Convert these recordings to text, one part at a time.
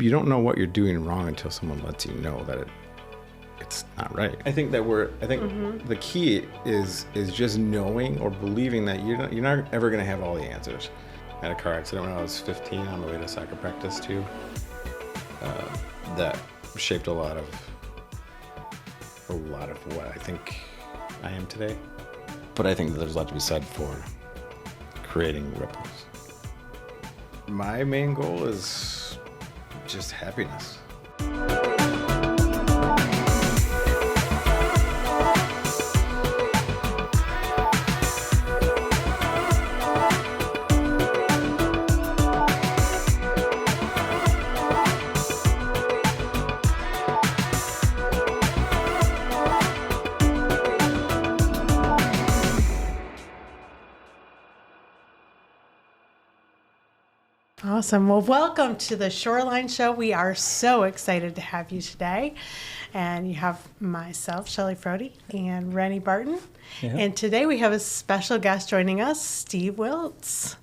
you don't know what you're doing wrong until someone lets you know that it's not right. I think the key is just knowing or believing that you're not ever going to have all the answers. I had a car accident when I was 15 on the way to soccer practice too. That shaped a lot of what I think I am today. But I think that there's a lot to be said for creating ripples. My main goal is just happiness. Awesome. Well, welcome to the Shoreline Show. We are so excited to have you today. And you have myself, Shelley Frody, and Rennie Barton. Yeah. And today we have a special guest joining us. Steve Wiltz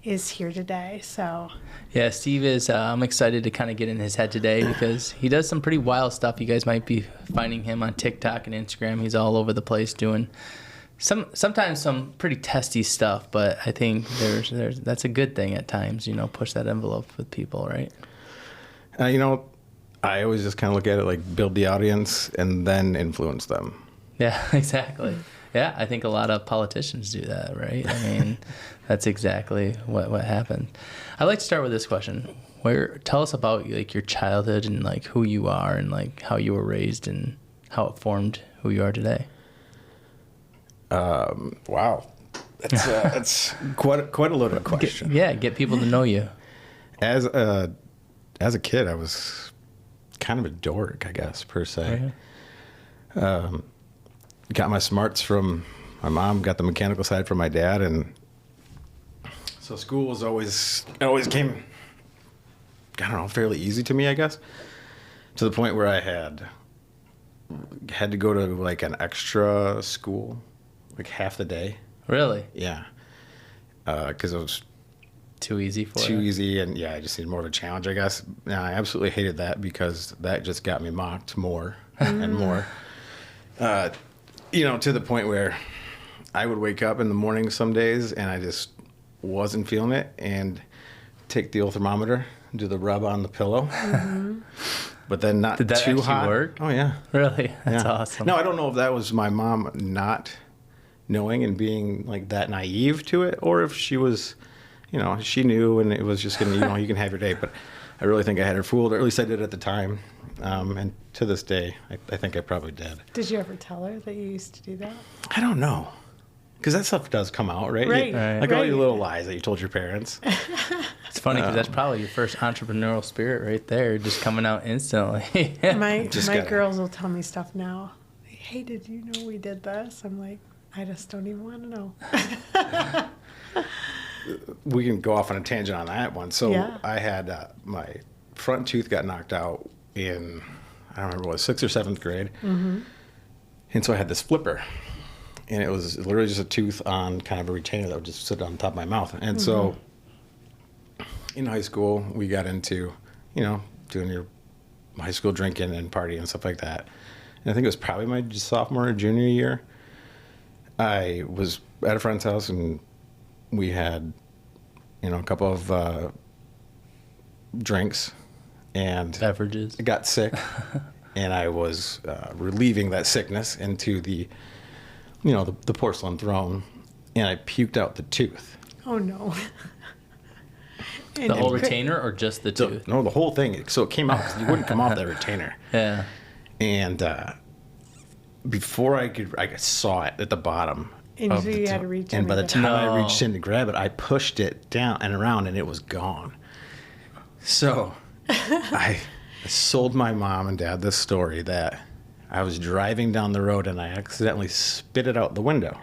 is here today. So yeah, Steve is, I'm excited to kind of get in his head today because he does some pretty wild stuff. You guys might be finding him on TikTok and Instagram. He's all over the place doing sometimes some pretty testy stuff, but I think there's that's a good thing at times, push that envelope with people, right? I always just kind of look at it like build the audience and then influence them. Yeah, exactly. Yeah, I think a lot of politicians do that, right? I mean, that's exactly what happened. I'd like to start with this question. Tell us about like your childhood and like who you are and like how you were raised and how it formed who you are today. Wow, that's quite a loaded question. Get people to know you. As a kid, I was kind of a dork, I guess, per se. Right. Got my smarts from my mom, got the mechanical side from my dad, and so school was always came, I don't know, fairly easy to me, I guess, to the point where I had to go to like an extra school. Like half the day. Really? Yeah. Because it was too easy for you. Too easy, and yeah, I just needed more of a challenge, I guess. Yeah, I absolutely hated that because that just got me mocked more and more. To the point where I would wake up in the morning some days and I just wasn't feeling it, and take the old thermometer and do the rub on the pillow. Mm-hmm. But then not Did that too actually hot. Work? Oh yeah. Really? That's awesome. No, I don't know if that was my mom not knowing and being like that naive to it, or if she was, she knew and it was just gonna, you can have your day. But I really think I had her fooled, or at least I did at the time. And to this day, I think I probably did. Did you ever tell her that you used to do that? I don't know, because that stuff does come out, right? Right. Like all your little lies that you told your parents. It's funny because that's probably your first entrepreneurial spirit right there, just coming out instantly. My girls will tell me stuff now. Hey, did you know we did this? I'm like, I just don't even want to know. We can go off on a tangent on that one. So yeah. I had my front tooth got knocked out in, I don't remember, what, 6th or 7th grade. Mm-hmm. And so I had this flipper. And it was literally just a tooth on kind of a retainer that would just sit on top of my mouth. And so in high school, we got into, doing your high school drinking and partying and stuff like that. And I think it was probably my sophomore or junior year. I was at a friend's house and we had, a couple of drinks and beverages. I got sick and I was relieving that sickness into the porcelain throne, and I puked out the tooth. Oh no. The whole retainer or just the tooth? No, the whole thing. So it came out, you wouldn't come off that retainer. Yeah. And before I saw it at the bottom. And so you had to reach in. And by the time I reached in to grab it, I pushed it down and around, and it was gone. So I sold my mom and dad this story that I was driving down the road and I accidentally spit it out the window.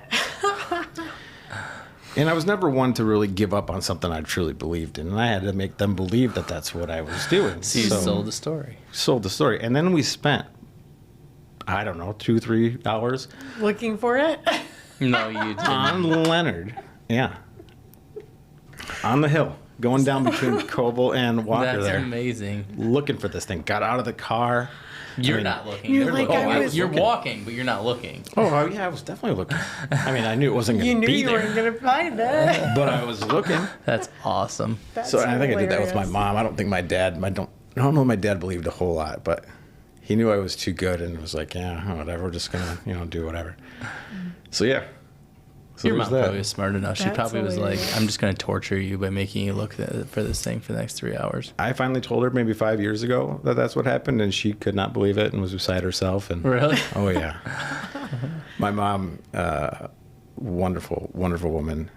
And I was never one to really give up on something I truly believed in. And I had to make them believe that that's what I was doing. So you sold the story. Sold the story. And then we spent, I don't know, 2-3 hours. Looking for it? No, you didn't. On Leonard. Yeah. On the hill. going down between Coble and Walker That's there, amazing. looking for this thing. Got out of the car. You're I mean, not looking. You're They're like, looking. I was You're looking. walking, but you're not looking. Oh, yeah, I was definitely looking. I mean, I knew it wasn't You going to knew be you there, weren't going to find it. but I was looking. That's awesome. That's So I think I did that with my hilarious. mom. I don't think my dad. I don't know. My dad believed a whole lot, but he knew I was too good and was like, yeah, whatever. We're just gonna, do whatever. So yeah. So Your there's mom probably was smart enough. She That's probably was like, hilarious. I'm just going to torture you by making you look for this thing for the next 3 hours. I finally told her maybe 5 years ago that that's what happened, and she could not believe it and was beside herself. And Really? oh yeah, my mom, wonderful, wonderful woman,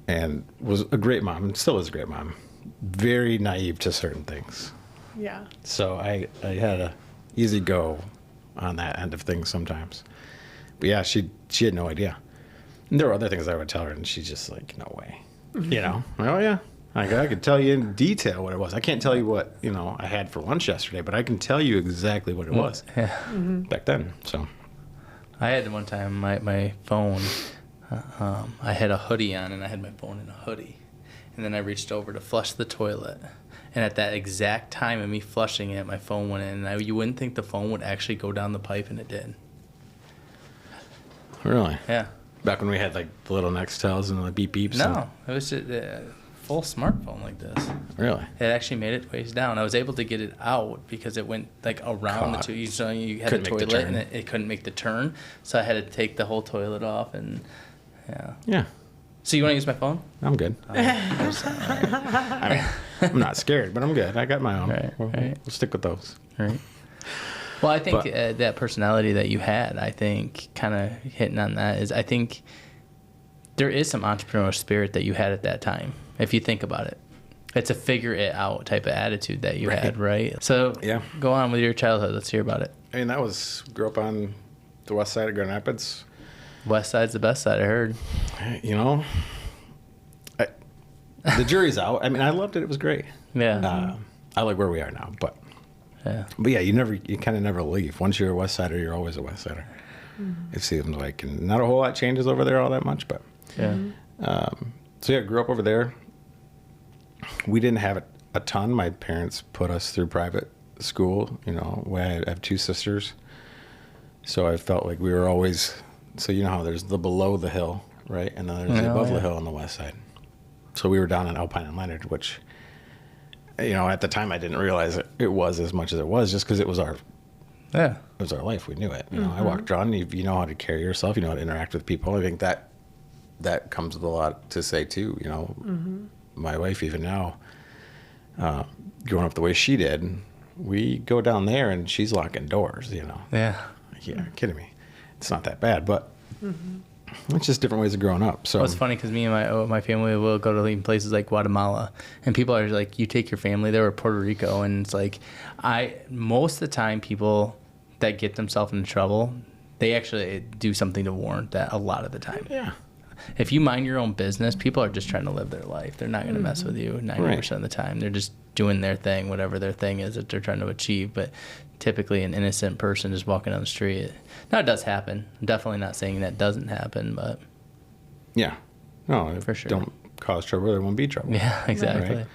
and was a great mom, and still is a great mom. Very naive to certain things. Yeah. So I had a easy go on that end of things sometimes. But yeah, she had no idea. And there were other things I would tell her, and she's just like, no way. Oh yeah. I could tell you in detail what it was. I can't tell you what, I had for lunch yesterday, but I can tell you exactly what it was Yeah. back then. So I had one time my phone, I had a hoodie on and I had my phone in a hoodie. And then I reached over to flush the toilet. And at that exact time of me flushing it, my phone went in. And you wouldn't think the phone would actually go down the pipe, and it did. really, Yeah. back when we had like the little Nextels and the beep beeps. No, it was just a full smartphone like this. Really? It actually made it ways down. I was able to get it out because it went like around Caught. the two. So you had Couldn't the make the toilet turn. and it couldn't make the turn. So I had to take the whole toilet off and yeah. Yeah. So you want to use my phone? I'm good. I mean, I'm not scared, but I'm good. I got my own. Right, We'll stick with those. Right. Well, I think But- that personality that you had, I think, kind of hitting on that is, I think there is some entrepreneurial spirit that you had at that time. If you think about it, it's a figure it out type of attitude that you Right. had, right? So Yeah. go on with your childhood. Let's hear about it. I mean, grew up on the west side of Grand Rapids. West Side's the best side, I heard. The jury's out. I mean, I loved it. It was great. Yeah. I like where we are now, but Yeah. yeah, you kind of never leave. Once you're a West Sider, you're always a West Sider. It seems like, and not a whole lot changes over there all that much, but Yeah. so yeah, grew up over there. We didn't have a ton. My parents put us through private school. I have two sisters, so I felt like we were always. So you know how there's the below the hill, right, and then there's the Oh, above yeah. the hill on the west side. So we were down in Alpine and Leonard, which, at the time I didn't realize it was as much as it was, just because it was our Yeah. life. We knew it. I walked around. You know how to carry yourself. You know how to interact with people. I think that comes with a lot to say too. My wife, even now, growing up the way she did, we go down there and she's locking doors. Yeah. Yeah, you're kidding me. It's not that bad, but it's just different ways of growing up. So Well, it's funny because me and my family will go to even places like Guatemala, and people are like, "You take your family there," or Puerto Rico, and it's like, most of the time people that get themselves into trouble, they actually do something to warrant that a lot of the time. yeah, If you mind your own business, people are just trying to live their life. They're not going to mess with you 90% of the time. They're just doing their thing, whatever their thing is that they're trying to achieve. But typically an innocent person just walking down the street. Now, it does happen. I'm definitely not saying that doesn't happen, but yeah. No, For sure. Don't cause trouble. There won't be trouble. yeah, exactly. Right?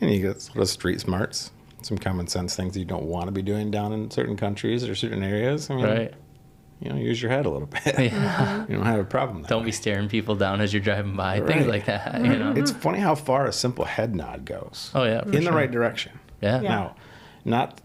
And you get sort of street smarts, some common sense things you don't want to be doing down in certain countries or certain areas. I mean, Right. Use your head a little bit. Yeah. You don't have a problem. That Don't way. be staring people down as you're driving by. Things Right. like that, It's funny how far a simple head nod goes. Oh, yeah. for in the sure. right direction. Yeah. Yeah. Now,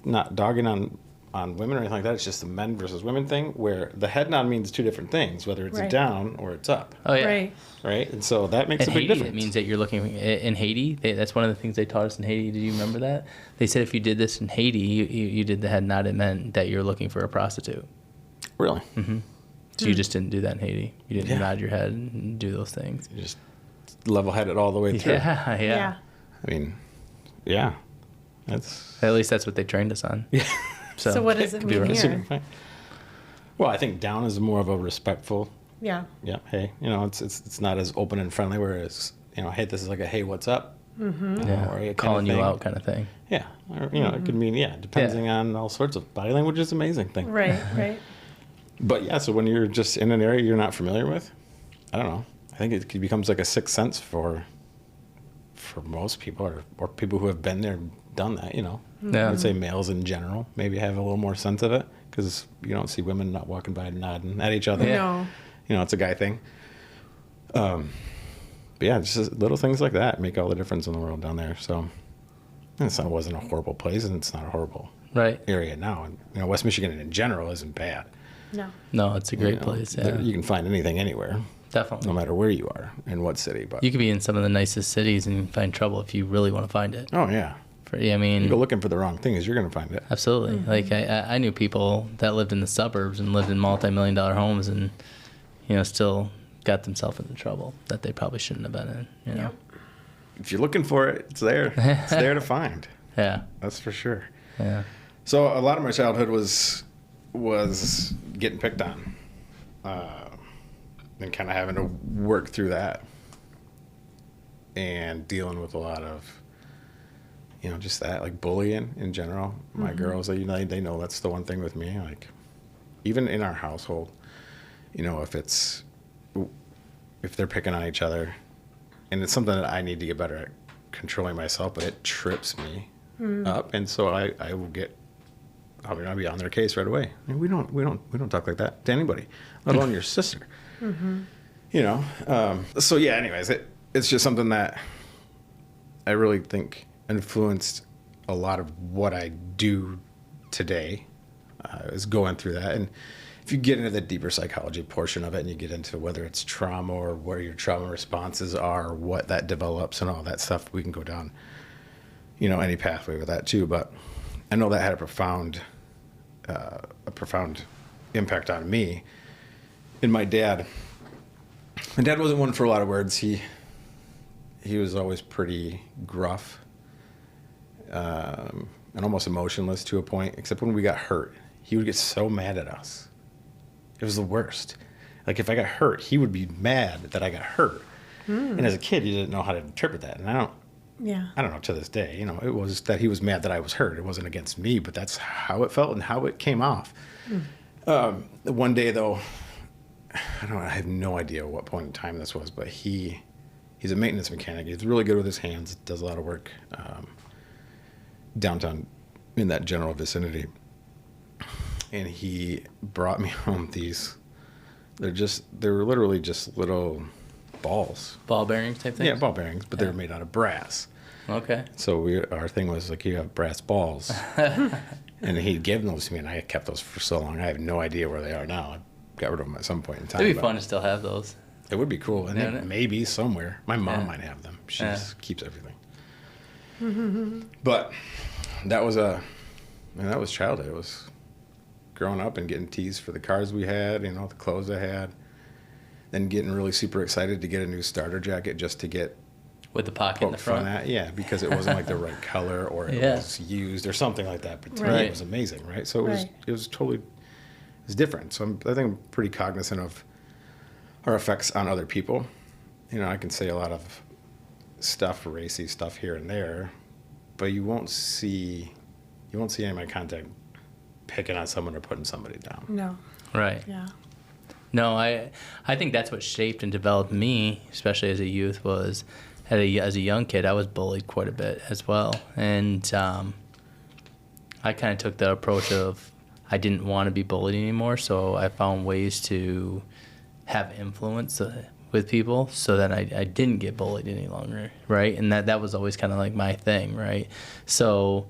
not dogging on women or anything like that. It's just the men versus women thing, where the head nod means two different things, whether it's Right. down or it's up, Oh, yeah. Right. right? And so that makes In a big Haiti, difference. it means that you're looking in Haiti. That's one of the things they taught us in Haiti. Did you remember that? They said if you did this in Haiti, you did the head nod. It meant that you're looking for a prostitute. Really, So you just didn't do that in Haiti. You didn't Yeah. nod your head and do those things. you just level-headed all the way through. Yeah, yeah, Yeah. I mean, yeah, that's At least that's what they trained us on. yeah. So what does it could be mean right. here? Well, I think down is more of a respectful. Yeah. Yeah. Hey, it's not as open and friendly. Whereas hey, this is like a hey, what's up? Yeah. Or a kind Calling of you thing. out kind of thing. Yeah. Or it could mean depending on all sorts of body language is an amazing thing. Right. Right. But yeah, so when you're just in an area you're not familiar with, I don't know. I think it becomes like a sixth sense for for most people, or people who have been there and done that, you know. Yeah. I would say males in general maybe have a little more sense of it, because you don't see women not walking by and nodding at each other. Yeah. No. You know, it's a guy thing. But yeah, just little things like that make all the difference in the world down there. So it wasn't a horrible place, and it's not a horrible Right. area now. And you know, West Michigan in general isn't bad. No. No, it's a great You know, place. Yeah. You can find anything anywhere, Definitely. no matter where you are in what city. But You could be in some of the nicest cities and find trouble if you really want to find it. oh yeah, I mean, you go looking for the wrong things, you're gonna find it. absolutely. Like I knew people that lived in the suburbs and lived in multi-million-dollar homes, and still got themselves into trouble that they probably shouldn't have been in. You know. Yep. If you're looking for it, it's there. It's there to find. Yeah. That's for sure. Yeah. So a lot of my childhood was getting picked on, and kind of having to work through that, and dealing with a lot of, just that, like bullying in general. My girls, they know that's the one thing with me. Like, even in our household, if they're picking on each other, and it's something that I need to get better at controlling myself, but it trips me up, and so I will get. I'll be on their case right away. I mean, we don't talk like that to anybody, let alone your sister. So yeah. Anyways, it's just something that I really think influenced a lot of what I do today. Is going through that, and if you get into the deeper psychology portion of it, and you get into whether it's trauma or where your trauma responses are, or what that develops, and all that stuff, we can go down, any pathway with that too. But I know that had a profound impact on me. And my dad wasn't one for a lot of words. He was always pretty gruff, and almost emotionless to a point, except when we got hurt. He would get so mad at us. It was the worst. Like, if I got hurt, he would be mad that I got hurt. And as a kid, you didn't know how to interpret that. And I don't know to this day, it was that he was mad that I was hurt. It wasn't against me, but that's how it felt and how it came off. One day, though, I have no idea what point in time this was, but he's a maintenance mechanic. He's really good with his hands, does a lot of work downtown in that general vicinity. And he brought me home these, they were literally just little balls. Ball bearings type things? Yeah, ball bearings, but they were made out of brass. Okay. So our thing was like, you have brass balls. And he'd given those to me, and I kept those for so long. I have no idea where they are now. I got rid of them at some point in time. It'd be fun to still have those. It would be cool. And Yeah, maybe somewhere. My mom might have them. She just keeps everything. But that was childhood. It was growing up and getting teased for the cars we had, the clothes I had. Then getting really super excited to get a new starter jacket just to get with the pocket in the front. Fun at. Yeah, because it wasn't like the right color, or it was used or something like that. But to me, it was amazing, right? So it was totally, it's different. So I think I'm pretty cognizant of our effects on other people. I can say a lot of racy stuff here and there, but you won't see any of my content picking on someone or putting somebody down. No. Right. Yeah. No, I think that's what shaped and developed me, especially as a youth, was as a young kid, I was bullied quite a bit as well. And I kind of took the approach of I didn't want to be bullied anymore, so I found ways to have influence with people so that I didn't get bullied any longer, right? And that was always kind of like my thing, right? So,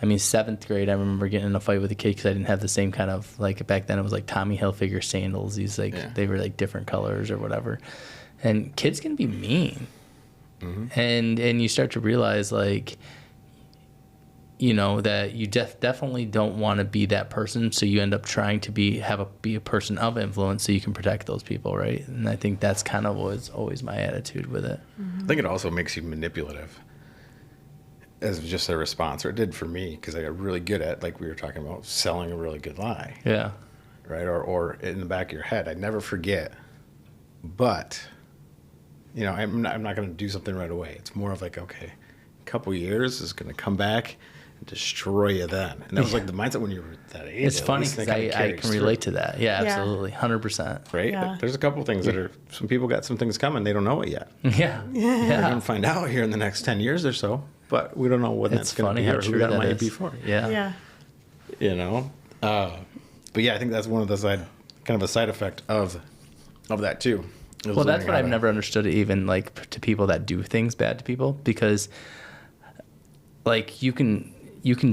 I mean, 7th grade, I remember getting in a fight with a kid because I didn't have the same kind of, like, back then it was like Tommy Hilfiger sandals. These, they were like different colors or whatever. And kids can be mean. Mm-hmm. And you start to realize, like, that you definitely don't want to be that person, so you end up trying to be a person of influence so you can protect those people, right? And I think that's kind of was always my attitude with it. Mm-hmm. I think it also makes you manipulative as just a response, or it did for me, because I got really good at, like we were talking about, selling a really good lie. Yeah. Right? Or in the back of your head, I'd never forget, but, I'm not going to do something right away. It's more of like, okay, a couple years is going to come back, and destroy you then. And that was like the mindset when you were that age. It's funny because I can relate to that. Yeah, Yeah. absolutely. 100%. Right? Yeah. There's a couple of things that are, some people got some things coming, they don't know it yet. Yeah. We're Yeah. going to find out here in the next 10 years or so, but we don't know what It's that's going to funny be how or who true that that might is. be for. Yeah. Yeah. You know? But yeah, I think that's one of the kind of a side effect of that too. Well, that's what I've never understood, even like to people that do things bad to people, because like you can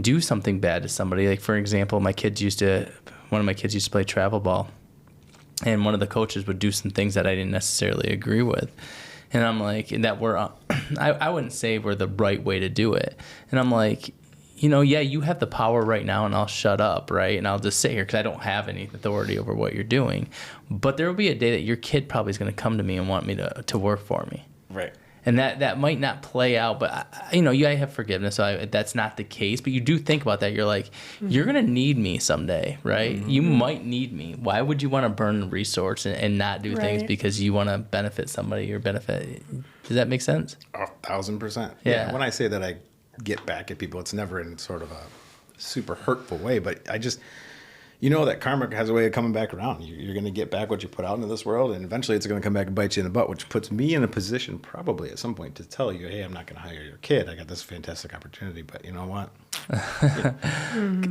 do something bad to somebody. Like, for example, one of my kids used to play travel ball, and one of the coaches would do some things that I didn't necessarily agree with. And I'm like, and that I wouldn't say we're the right way to do it. And I'm like, yeah, you have the power right now, and I'll shut up, right? And I'll just sit here because I don't have any authority over what you're doing. But there will be a day that your kid probably is going to come to me and want me to work for me. Right. And that might not play out, but I have forgiveness, so that's not the case. But you do think about that. You're like, you're gonna need me someday, right? Mm-hmm. You might need me. Why would you want to burn the resource and not do things because you want to benefit somebody or benefit? Does that make sense? 1,000%. Yeah. When I say that I get back at people, it's never in sort of a super hurtful way, but I just, that karma has a way of coming back around. You're going to get back what you put out into this world, and eventually it's going to come back and bite you in the butt, which puts me in a position probably at some point to tell you, hey, I'm not going to hire your kid. I got this fantastic opportunity, but you know what?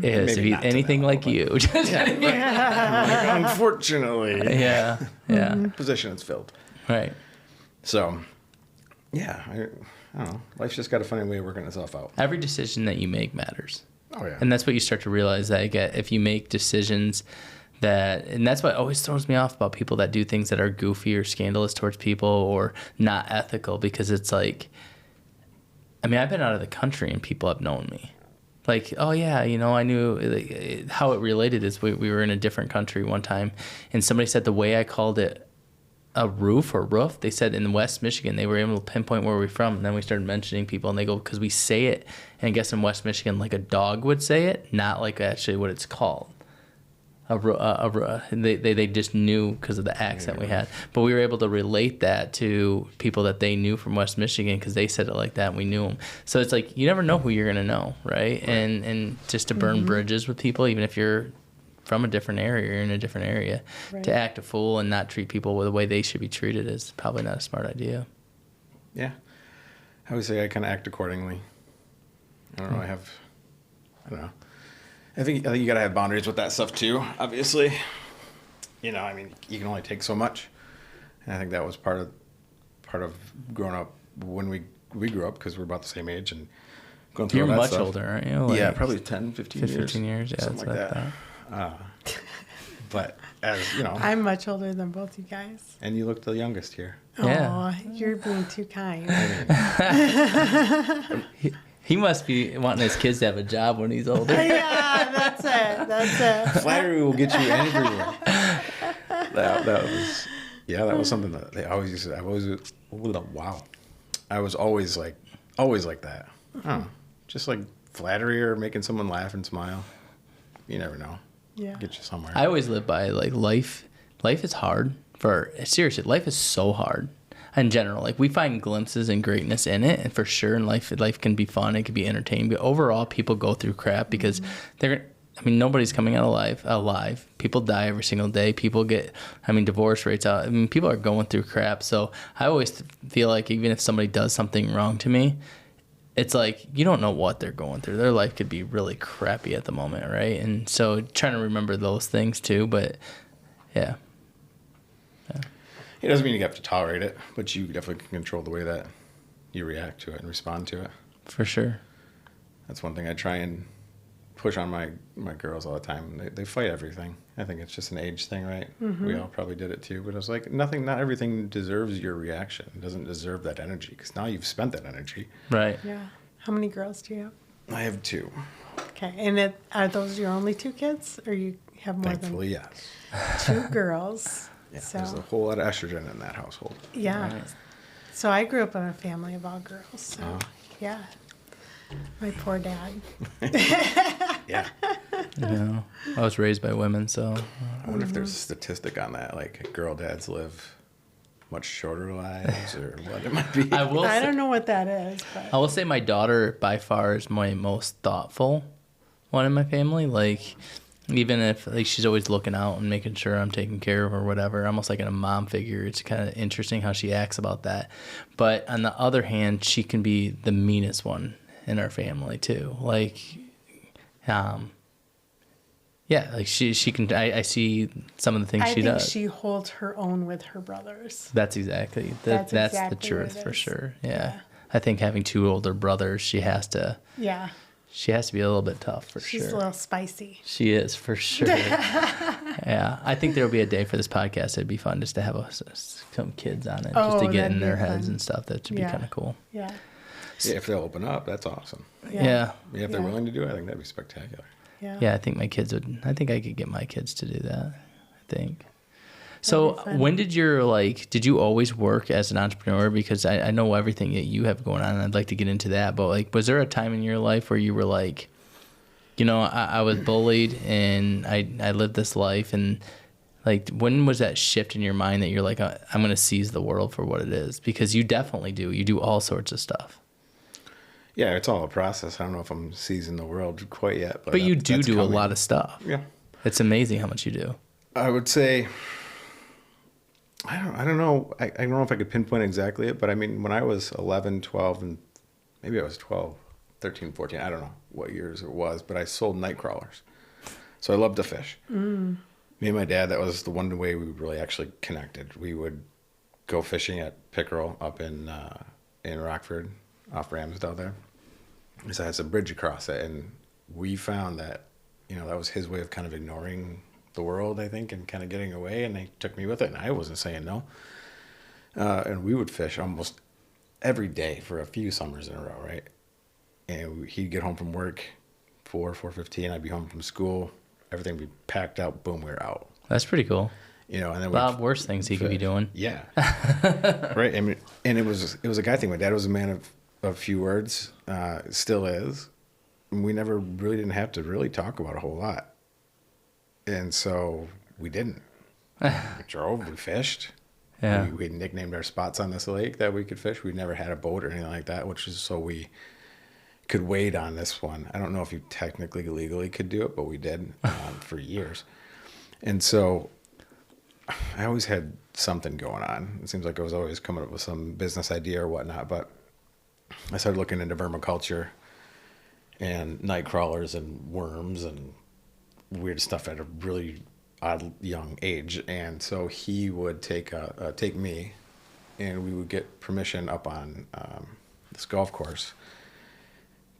Yes, if anything like you. Unfortunately. Yeah. Position is filled. Right. So, yeah, I don't know. Life's just got a funny way of working itself out. Every decision that you make matters. Oh, yeah. And that's what you start to realize, that if you make decisions and that's what always throws me off about people that do things that are goofy or scandalous towards people or not ethical, because it's like, I've been out of the country and people have known me. Like, oh yeah, I knew how it related is we were in a different country one time, and somebody said the way I called it a roof, they said in West Michigan, they were able to pinpoint where we're from. And then we started mentioning people, and they go, because we say it, and I guess in West Michigan, like a dog would say it, not like actually what it's called. They just knew because of the accent we had. But we were able to relate that to people that they knew from West Michigan because they said it like that and we knew them. So it's like, you never know who you're going to know, right? And just to burn bridges with people, even if you're from a different area or in a different area, to act a fool and not treat people the way they should be treated is probably not a smart idea. Yeah. I would say I kind of act accordingly. I don't know. I don't know. I think you got to have boundaries with that stuff too, obviously. You can only take so much. And I think that was part of growing up when we grew up, because we're about the same age and going through You're all that much stuff. older, aren't you? Yeah, probably 10, 15 years. 15 years, yeah. Something like that. But as you know, I'm much older than both you guys. and you look the youngest here. Yeah. Oh, you're being too kind. He must be wanting his kids to have a job when he's older. Yeah, that's it. Flattery will get you everywhere. That was something that they always used to. Wow. I was always like that. Oh, just like flattery or making someone laugh and smile. You never know. Yeah. Get you somewhere. I always live by like life. Life is hard. Seriously, life is so hard. In general, like we find glimpses and greatness in it, and for sure, in life can be fun. It can be entertaining, but overall, people go through crap because nobody's coming out alive. People die every single day. People get, divorce rates out. People are going through crap. So I always feel like even if somebody does something wrong to me, it's like you don't know what they're going through. Their life could be really crappy at the moment, right? And so trying to remember those things too. But yeah. It doesn't mean you have to tolerate it, but you definitely can control the way that you react to it and respond to it. For sure. That's one thing I try and push on my girls all the time. They fight everything. I think it's just an age thing, right? Mm-hmm. We all probably did it too, but it's like not everything deserves your reaction. It doesn't deserve that energy because now you've spent that energy. Right. Yeah. How many girls do you have? I have 2. Okay. And are those your only 2 kids, or you have more Thankfully, yes. than 2 girls? Yeah, So, there's a whole lot of estrogen in that household. yeah. Right. So I grew up in a family of all girls. So, yeah. My poor dad. Yeah. I was raised by women, so I wonder if there's a statistic on that, like girl dads live much shorter lives or what it might be. I don't know what that is, but I will say my daughter by far is my most thoughtful one in my family. Like, even if like she's always looking out and making sure I'm taking care of her or whatever, almost like in a mom figure. It's kind of interesting how she acts about that. But on the other hand, she can be the meanest one in our family too. Like, yeah, like she can. I see some of the things she does. I think she holds her own with her brothers. That's exactly that's exactly the truth what it for is. sure. Yeah. I think having 2 older brothers, she has to be a little bit tough for sure. She's a little spicy. She is for sure. Yeah, I think there'll be a day for this podcast. It'd be fun just to have some kids on it, just to get that'd in be their heads fun. and stuff. That should be kind of cool. Yeah. Yeah, if they'll open up, that's awesome. Yeah. Yeah, if they're willing to do it, I think that'd be spectacular. Yeah, I think my kids would. I think I could get my kids to do that. I think. So when did did you always work as an entrepreneur? Because I know everything that you have going on, and I'd like to get into that. But like, was there a time in your life where you were like, you know, I was bullied and I lived this life, and like, when was that shift in your mind that you're like, I'm going to seize the world for what it is? Because you definitely do. You do all sorts of stuff. Yeah, it's all a process. I don't know if I'm seizing the world quite yet. But you that's do a coming. lot of stuff. Yeah. It's amazing how much you do. I would say, I don't know. I don't know if I could pinpoint exactly it, but I mean, when I was 11, 12, and maybe I was 12, 13, 14, I don't know what years it was, but I sold night crawlers. So I loved to fish. Me and my dad, that was the one way we really actually connected. We would go fishing at Pickerel up in Rockford, off Ramsdale there. So it's a bridge across it, and we found that, you know, that was his way of kind of ignoring the world, I think, and kind of getting away, and they took me with it, and I wasn't saying no. And we would fish almost every day for a few summers in a row, right? And he'd get home from work, 4:15, I'd be home from school, everything would be packed out, boom, we were out. That's pretty cool. You know, and then A lot worse things he could be doing. Yeah. Right. I mean, and it was a guy thing. My dad was a man of few words, still is. And we never really didn't have to really talk about a whole lot. And so we didn't. We drove, we fished. Yeah. We nicknamed our spots on this lake that we could fish. We never had a boat or anything like that, which is so we could wade on this one. I don't know if you technically legally could do it, but we did for years. And so I always had something going on. It seems like I was always coming up with some business idea or whatnot, but I started looking into vermiculture and night crawlers and worms and weird stuff at a really odd young age. And so he would take me, and we would get permission up on this golf course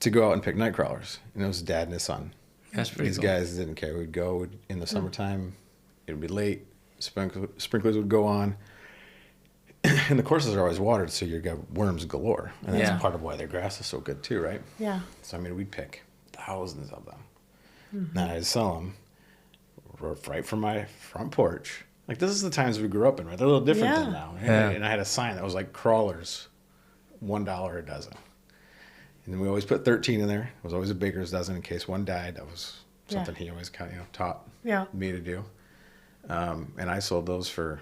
to go out and pick night crawlers. And it was dad and his son. That's pretty These cool. guys didn't care. We'd go in the summertime. It would be late. Sprinklers would go on. And the courses are always watered, so you got worms galore. And that's part of why their grass is so good too, right? Yeah. So, I mean, we'd pick thousands of them. Now I'd sell them right from my front porch. Like, this is the times we grew up in, right? They're a little different than now. Yeah. And I had a sign that was like crawlers, $1 a dozen. And we always put 13 in there. It was always a baker's dozen in case one died. That was something he always kind of taught me to do. And I sold those for,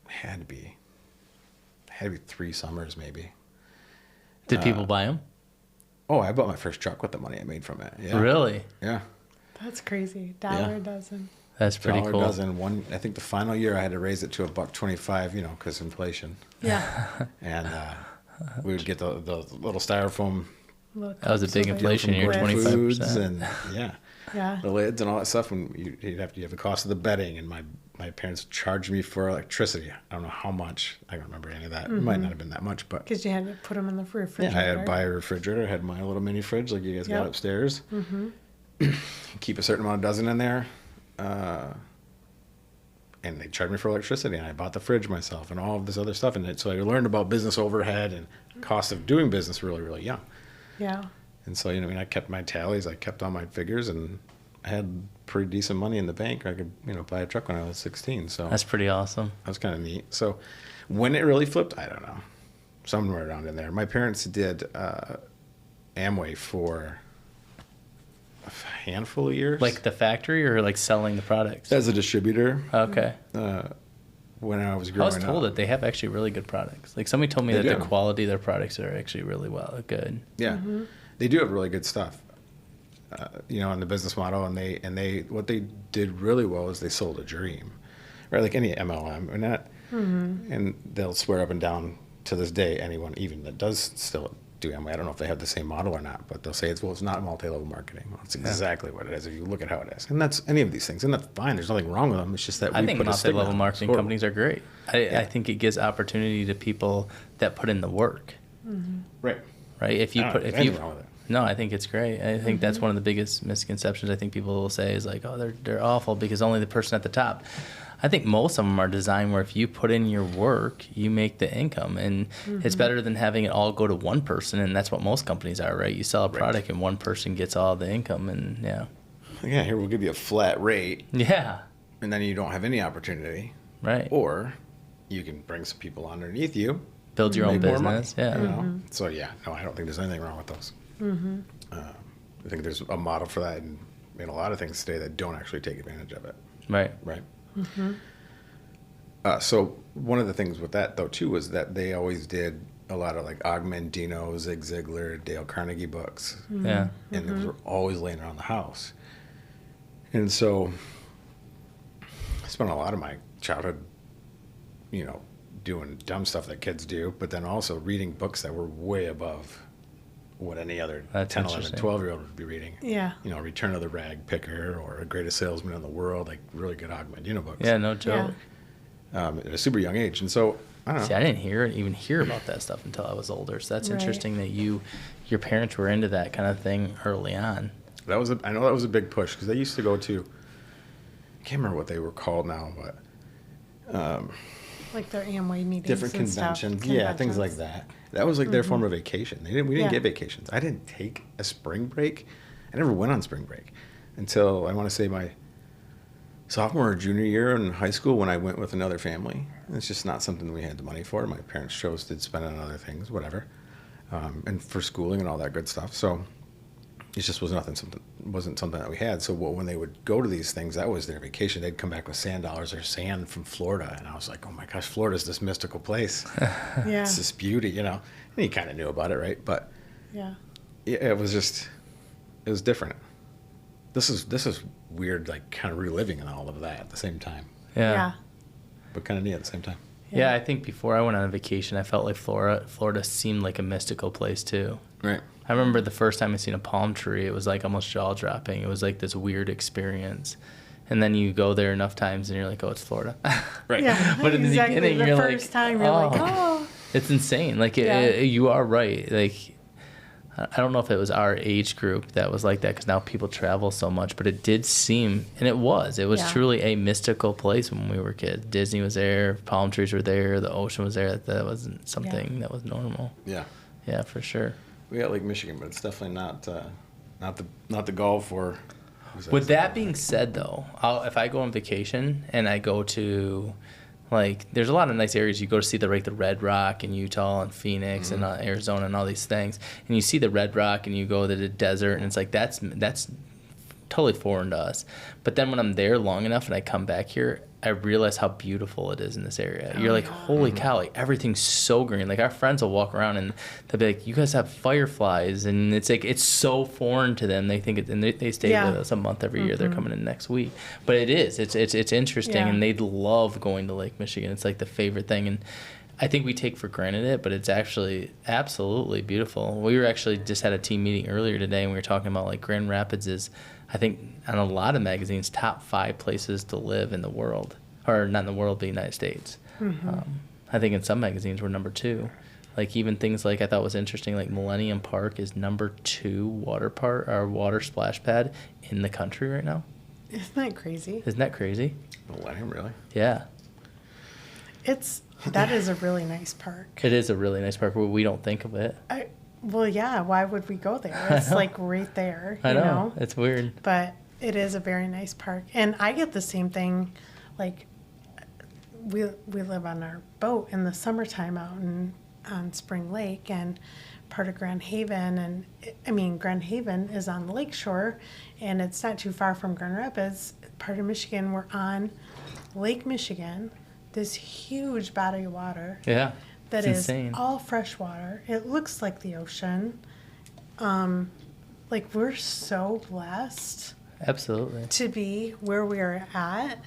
had to be 3 summers maybe. Did people buy them? Oh, I bought my first truck with the money I made from it. Yeah. Really? Yeah. That's crazy. $1 a dozen. That's pretty $1 cool. a dozen. I think the final year I had to raise it to $1.25, you know, because inflation. Yeah. And we would get the little styrofoam. That was a big inflation year, Gordon 25%. Foods and Yeah. the lids and all that stuff. And you have the cost of the bedding. And my parents charged me for electricity. I don't know how much. I don't remember any of that. It might not have been that much, but Because you had to put them in the refrigerator. yeah, I had to buy a refrigerator. I had my little mini fridge like you guys got upstairs. Keep a certain amount of dozen in there. And they charged me for electricity, and I bought the fridge myself and all of this other stuff. And so I learned about business overhead and cost of doing business really, really young. Yeah. And so, you know, I mean, I kept my tallies, I kept all my figures, and I had pretty decent money in the bank. I could, you know, buy a truck when I was 16. So That's pretty awesome. that was kind of neat. So when it really flipped, I don't know. Somewhere around in there. My parents did Amway for a handful of years. Like the factory or like selling the products? As a distributor. Okay. when I was I growing was up. told that they have actually really good products. Like somebody told me They that do. the quality of their products are actually really good. Yeah, they do have really good stuff. In the business model, and they what they did really well is they sold a dream, right? Like any MLM, and that, and they'll swear up and down to this day. Anyone even that does still do MLM, I don't know if they have the same model or not, but they'll say it's not multi-level marketing. Well, it's exactly what it is if you look at how it is, and that's any of these things, and that's fine. There's nothing wrong with them. It's just that I we think put a stigma multi-level on them. marketing It's horrible. companies are great. I think it gives opportunity to people that put in the work. Right. Right? If you I don't put think if there's you anything wrong with it. No, I think it's great. I think that's one of the biggest misconceptions I think people will say is like, oh, they're awful because only the person at the top. I think most of them are designed where if you put in your work, you make the income. And it's better than having it all go to one person. And that's what most companies are, right? You sell a product and one person gets all the income. And Yeah, here we'll give you a flat rate, Yeah. and then you don't have any opportunity. Right. Or you can bring some people underneath you. Build your own make more money, business. Yeah. you know? So no, I don't think there's anything wrong with those. I think there's a model for that in a lot of things today that don't actually take advantage of it. Right. Right. So one of the things with that though too was that they always did a lot of like Og Mandino, Zig Ziglar, Dale Carnegie books, Yeah. and those were always laying around the house. And so I spent a lot of my childhood, doing dumb stuff that kids do, but then also reading books that were way above what any other That's 10, 11, interesting. 12-year-old would be reading. Yeah. Return of the Rag Picker or A Greatest Salesman in the World, like really good Og Mandino books. Yeah, no joke. At a super young age. And so, I don't know. See, I didn't even hear about that stuff until I was older. So that's Right. interesting that your parents were into that kind of thing early on. I know that was a big push because they used to go to, I can't remember what they were called now, but Like their Amway meetings. different and stuff. conventions. Yeah, things like that. That was like their form of vacation. We didn't Yeah. get vacations. I didn't take a spring break. I never went on spring break until I want to say my sophomore or junior year in high school when I went with another family. It's just not something we had the money for. My parents chose to spend it on other things, whatever, and for schooling and all that good stuff. So it just wasn't something that we had. So when they would go to these things, that was their vacation. They'd come back with sand dollars or sand from Florida, and I was like, oh my gosh, Florida's this mystical place. Yeah. It's this beauty, And you kind of knew about it, right? But Yeah. it was different. This is weird, like kind of reliving all of that at the same time, Yeah. but kind of neat at the same time. Yeah, I think before I went on a vacation, I felt like Florida seemed like a mystical place too. Right. I remember the first time I seen a palm tree, it was like almost jaw dropping. It was like this weird experience. And then you go there enough times and you're like, oh, it's Florida. Right. Yeah. But in the exactly. beginning, the you're first like, time you're like, oh. It's insane. Like, Yeah. you are right. Like, I don't know if it was our age group that was like that because now people travel so much, but it did seem, and it was Yeah. truly a mystical place when we were kids. Disney was there, palm trees were there, the ocean was there. That wasn't something that was normal. Yeah. Yeah, for sure. We got Lake Michigan, but it's definitely not the Gulf or. With that being said, though, if I go on vacation and I go to, like, there's a lot of nice areas you go to see the Red Rock in Utah and Phoenix and Arizona and all these things, and you see the Red Rock and you go to the desert and it's like that's totally foreign to us. But then when I'm there long enough and I come back here, I realize how beautiful it is in this area. You're like, holy cow, like everything's so green. Like our friends will walk around and they'll be like, you guys have fireflies, and it's like it's so foreign to them. They think it, and they stay with us a month every year. They're coming in next week, but it is. It's interesting, and they love going to Lake Michigan. It's like the favorite thing, and I think we take for granted it, but it's actually absolutely beautiful. We were actually just had a team meeting earlier today, and we were talking about like Grand Rapids is, I think, on a lot of magazines, top 5 places to live in the world, or not in the world, the United States. I think in some magazines we're number 2. Like even things like I thought was interesting, like Millennium Park is number 2 water splash pad in the country right now. Isn't that crazy? Isn't that crazy? Millennium, really? Yeah. That is a really nice park. It is a really nice park, but we don't think of it. Well, yeah. Why would we go there? It's like right there. I you know. It's weird. But it is a very nice park, and I get the same thing. Like we live on our boat in the summertime out on Spring Lake and part of Grand Haven, and Grand Haven is on the lake shore, and it's not too far from Grand Rapids. Part of Michigan, we're on Lake Michigan, this huge body of water. Yeah. That it's is insane. all fresh water. It looks like the ocean. Like, we're so blessed Absolutely. to be where we're at.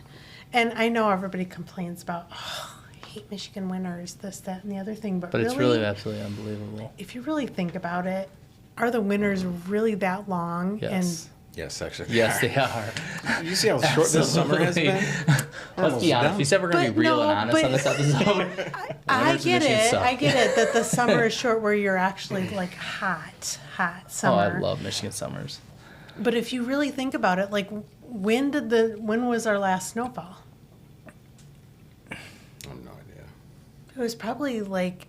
And I know everybody complains about, oh, I hate Michigan winters, this, that, and the other thing. But It's really absolutely unbelievable. if you really think about it, are the winters really that long? Yes. Yes, actually. Yes, they are. You see how short this summer has been? Let's be honest. We said we're going to be real and honest on this episode. I Winters in get Michigan it. suck. I get it that the summer is short where you're actually like hot Oh, summer. I love Michigan summers. But if you really think about it, like when was our last snowfall? I have no idea. It was probably like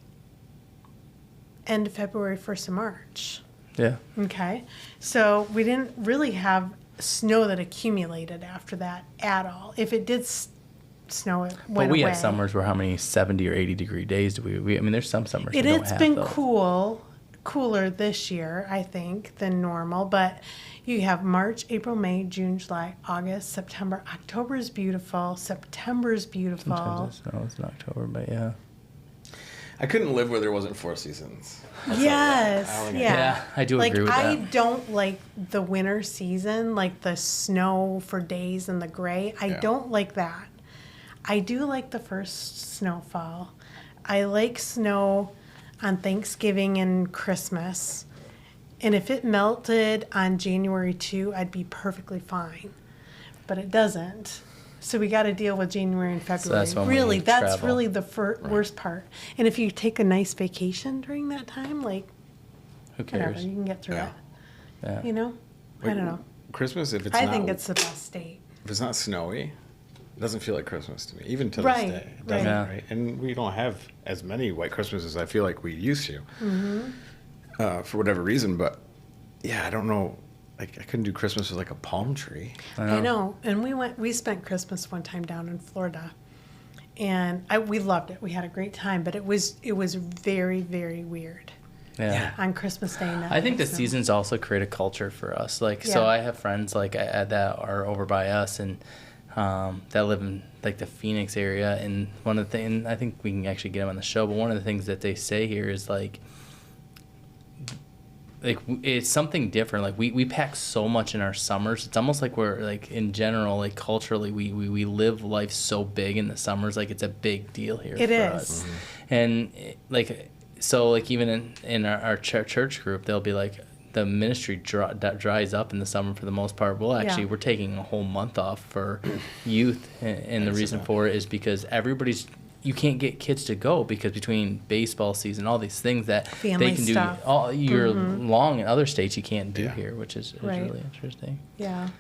end of February, 1st of March. Yeah. Okay. So we didn't really have snow that accumulated after that at all. If it did snow, it went But we away. had summers where how many 70 or 80 degree days do we I mean, there's some summers we don't It's have been those. cooler this year, I think, than normal. But you have March, April, May, June, July, August, September. October is beautiful. September is beautiful. Sometimes it snows in October, but yeah. I couldn't live where there wasn't 4 seasons. Yes, I don't think I yeah. Yeah, I do like, agree with I that. don't like the winter season, like the snow for days and the gray. I Yeah. don't like that. I do like the first snowfall. I like snow on Thanksgiving and Christmas. And if it melted on January 2, I'd be perfectly fine. But it doesn't. So we got to deal with January and February. that's when we really, that's travel. really the worst part. And if you take a nice vacation during that time, like, Who whatever, cares? you can get through Yeah. it. Yeah. You know? I don't know. Christmas, if it's I not, think it's the best state. if it's not snowy, it doesn't feel like Christmas to me, even to Right, this day. It doesn't, right. right? And we don't have as many white Christmases I feel like we used to, for whatever reason. But yeah, I don't know. Like, I couldn't do Christmas with like a palm tree. I know. And we spent Christmas one time down in Florida. And we loved it. We had a great time, but it was very, very weird Yeah. on Christmas Day. I think the so. seasons also create a culture for us. Like, so Yeah. I have friends like that are over by us and that live in like the Phoenix area. And one of the things, I think we can actually get them on the show, but one of the things that they say here is like it's something different. Like we pack so much in our summers. It's almost like we're like in general, like culturally, we live life so big in the summers. Like it's a big deal here. It for is. us. And like so, like even in our church group, they'll be like the ministry dries up in the summer for the most part. Well, actually, Yeah. we're taking a whole month off for youth, and the reason for it is because you can't get kids to go because between baseball season, all these things that Family they can stuff. do all year long in other states you can't do Yeah. here, which is Right. really interesting. Yeah.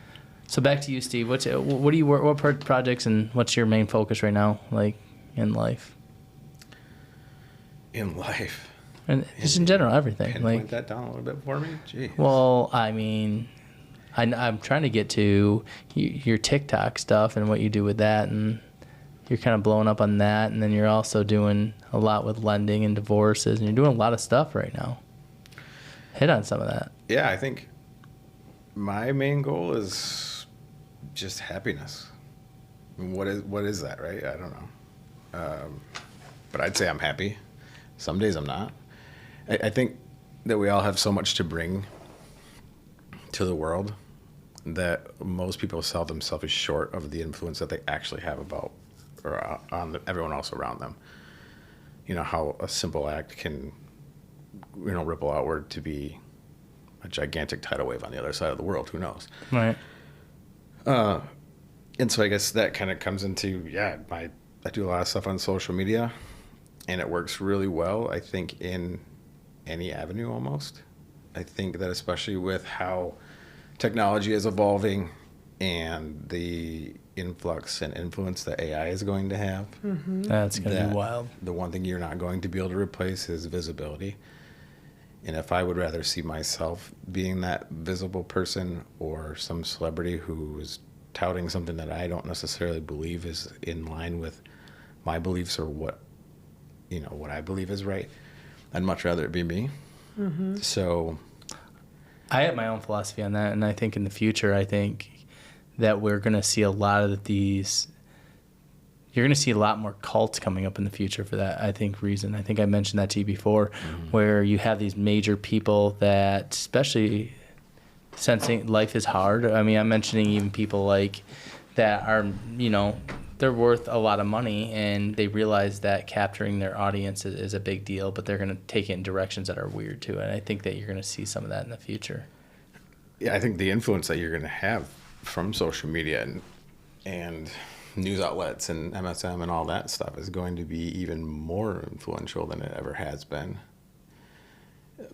So back to you, Steve. What do you what projects and what's your main focus right now, like in life In life. and just in general everything? Pinpoint Like, that down a little bit for me? Jeez. well, I mean, I'm trying to get to your TikTok stuff and what you do with that, and you're kind of blowing up on that, and then you're also doing a lot with lending and divorces, and you're doing a lot of stuff right now. Hit on some of that. Yeah, I think my main goal is just happiness. I mean, what is that, right? I don't know. But I'd say I'm happy. Some days I'm not. I think that we all have so much to bring to the world that most people sell themselves short of the influence that they actually have about or on everyone else around them. You know, how a simple act can, ripple outward to be a gigantic tidal wave on the other side of the world. Who knows? Right. And so I guess that kind of comes into, I do a lot of stuff on social media, and it works really well, I think, in any avenue almost. I think that especially with how technology is evolving and the influx and influence that AI is going to have, That's going to that be wild. the one thing you're not going to be able to replace is visibility. And if I would rather see myself being that visible person or some celebrity who is touting something that I don't necessarily believe is in line with my beliefs or what I believe is right, I'd much rather it be me. So I have my own philosophy on that, and I think in the future, I think that we're going to see a lot of these you're going to see a lot more cults coming up in the future for that, I think, reason. I think I mentioned that to you before, where you have these major people that, especially sensing life is hard. I mean, I'm mentioning even people like that are, they're worth a lot of money, and they realize that capturing their audience is a big deal, but they're going to take it in directions that are weird too. And I think that you're going to see some of that in the future. Yeah, I think the influence that you're going to have from social media and news outlets and MSM and all that stuff is going to be even more influential than it ever has been,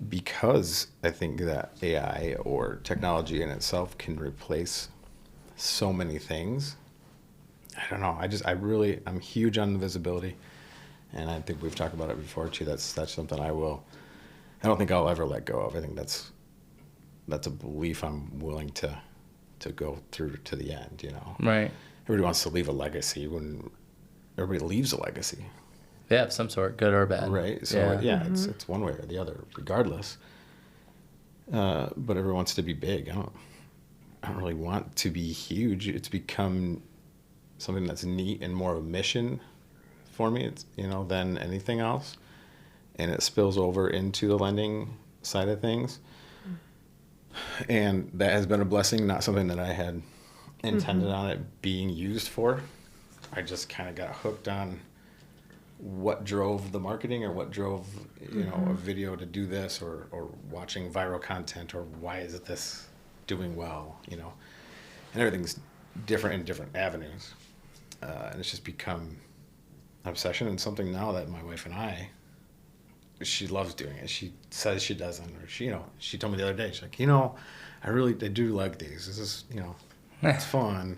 because I think that AI or technology in itself can replace so many things. I don't know. I'm huge on the visibility, and I think we've talked about it before too. That's something I don't think I'll ever let go of. I think that's a belief I'm willing to go through to the end, Right. Everybody wants to leave a legacy. When everybody leaves a legacy. Yeah, of some sort, good or bad. Right. So it's one way or the other, regardless. But everyone wants to be big. I don't really want to be huge. It's become something that's neat and more of a mission for me, than anything else. And it spills over into the lending side of things. And that has been a blessing, not something that I had intended on it being used for. I just kind of got hooked on what drove the marketing, or what drove, a video to do this, or watching viral content, or why is this doing well, and everything's different in different avenues. And it's just become an obsession, and something now that my wife and she loves doing it. She says she doesn't, or she told me the other day, she's like, I do like these. This is, it's fun.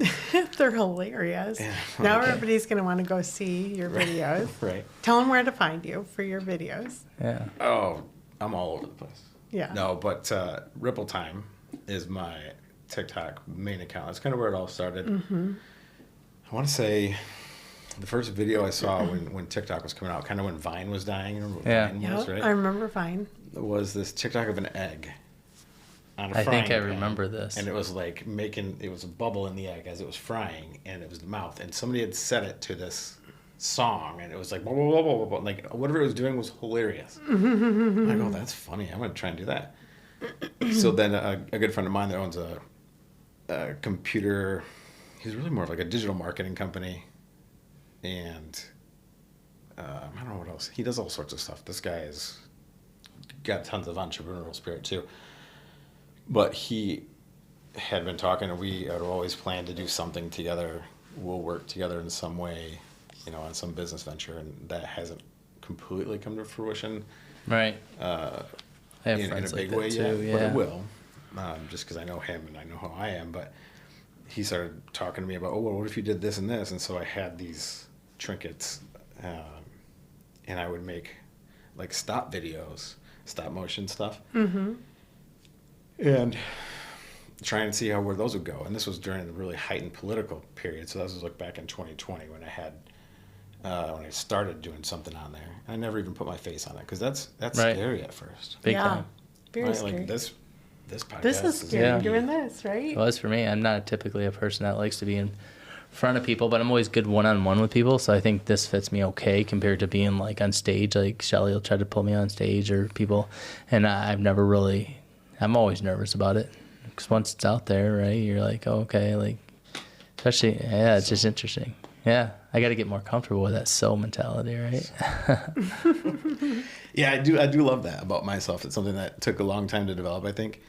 They're hilarious. Yeah, now okay. everybody's going to want to go see your videos. Right. Tell them where to find you for your videos. Yeah. Oh, I'm all over the place. Yeah. No, but Ripple Time is my TikTok main account. That's kind of where it all started. I want to say the first video I saw when TikTok was coming out, kind of when Vine was dying. You remember what Vine was, right? I remember Vine. It was this TikTok of an egg on a I frying think I pan. remember this. And it was like it was a bubble in the egg as it was frying, and it was the mouth. And somebody had set it to this song, and it was like, blah, blah, blah, blah, blah. Like, whatever it was doing was hilarious. I'm like, oh, that's funny. I'm going to try and do that. So then a good friend of mine that owns a computer, he's really more of like a digital marketing company. And I don't know what else. He does all sorts of stuff. This guy has got tons of entrepreneurial spirit too. But he had been talking, and we had always planned to do something together. We'll work together in some way, on some business venture, and that hasn't completely come to fruition. Right. I have in a friends big like way that yet, too, but yeah. it will. Just because I know him and I know how I am. But he started talking to me about, what if you did this and this? And so I had these trinkets, and I would make like stop videos, stop motion stuff, and try and see where those would go. And this was during a really heightened political period, so this was like back in 2020 when I had when I started doing something on there. I never even put my face on it because that's Right. scary at first. Big time. Very Right? scary. Like this podcast. This is scary Yeah. doing this, right? It was for me. I'm not typically a person that likes to be in front of people, but I'm always good one-on-one with people, so I think this fits me okay compared to being like on stage. Like Shelley will try to pull me on stage or people, and I'm always nervous about it because once it's out there, right, you're like, oh, okay, like, especially, yeah, it's just interesting. Yeah, I got to get more comfortable with that mentality, right? Yeah, I do love that about myself. It's something that took a long time to develop, I think.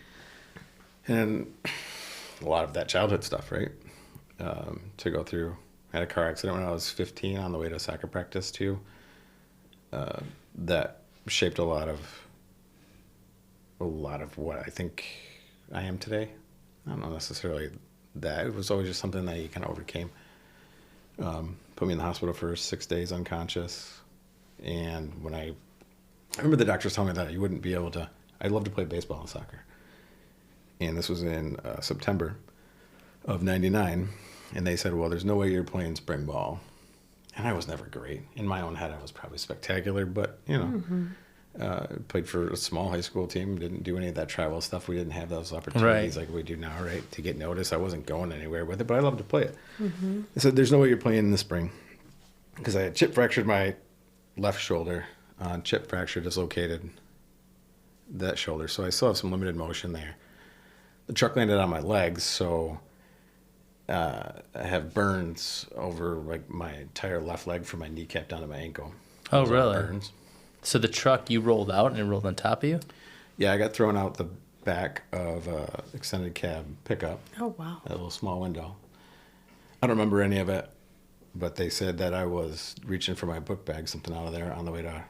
And a lot of that childhood stuff, right? To go through. I had a car accident when I was 15 on the way to soccer practice too. That shaped a lot of what I think I am today. I don't know necessarily that. It was always just something that you kind of overcame. Put me in the hospital for 6 days unconscious. And when I remember the doctors telling me that you wouldn't be able to, I'd love to play baseball and soccer. And this was in September of 99. And they said, well, there's no way you're playing spring ball. And I was never great. In my own head, I was probably spectacular, but, played for a small high school team, didn't do any of that travel stuff. We didn't have those opportunities like we do now, right, to get noticed. I wasn't going anywhere with it, but I love to play it. They said, there's no way you're playing in the spring. because I had chip fractured my left shoulder, chip fracture dislocated that shoulder, so I still have some limited motion there. The truck landed on my legs, so I have burns over like my entire left leg from my kneecap down to my ankle. Oh, Those are really? Burns. So the truck, you rolled out and it rolled on top of you? Yeah, I got thrown out the back of a extended cab pickup. Oh, wow. A little small window. I don't remember any of it, but they said that I was reaching for my book bag, something out of there, on the way to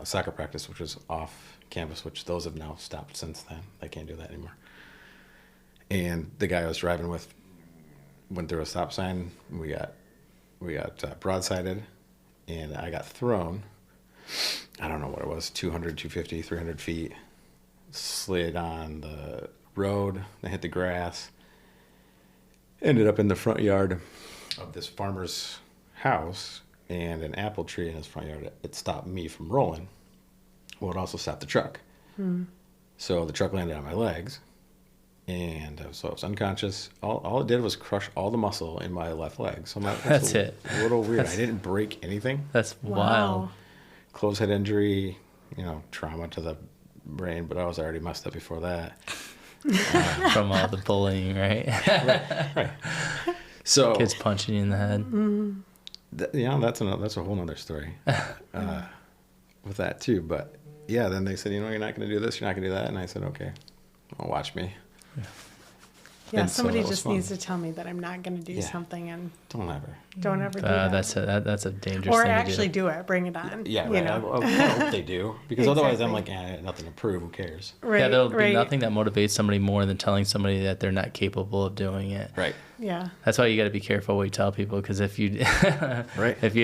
soccer practice, which was off campus, which those have now stopped since then. They can't do that anymore. And the guy I was driving with went through a stop sign. We got broadsided, and I got thrown. I don't know what it was, 200, 250, 300 feet. Slid on the road, I hit the grass. Ended up in the front yard of this farmer's house, and an apple tree in his front yard. It stopped me from rolling. Well, it also stopped the truck. So the truck landed on my legs, and so I was unconscious. All it did was crush all the muscle in my left leg. So That's a it. little weird. I didn't break anything. That's wild. Closed head injury, trauma to the brain, but I was already messed up before that. From all the bullying, right? Right. So Kids punching you in the head. that's a whole nother story with that too. But yeah, then they said, you're not going to do this, you're not going to do that, and I said, okay, well, watch me. Yeah, And so somebody that was just fun. needs to tell me that I'm not going to do something, and Don't ever. don't ever do that. That's a dangerous Or thing actually to do. do it. Bring it on. Yeah, you right. know. I hope they do, because otherwise I'm Exactly. like, nothing to prove. Who cares? Right, Yeah, there'll right. be nothing that motivates somebody more than telling somebody that they're not capable of doing it. Right. Yeah. That's why you got to be careful what you tell people, because if you, Right. if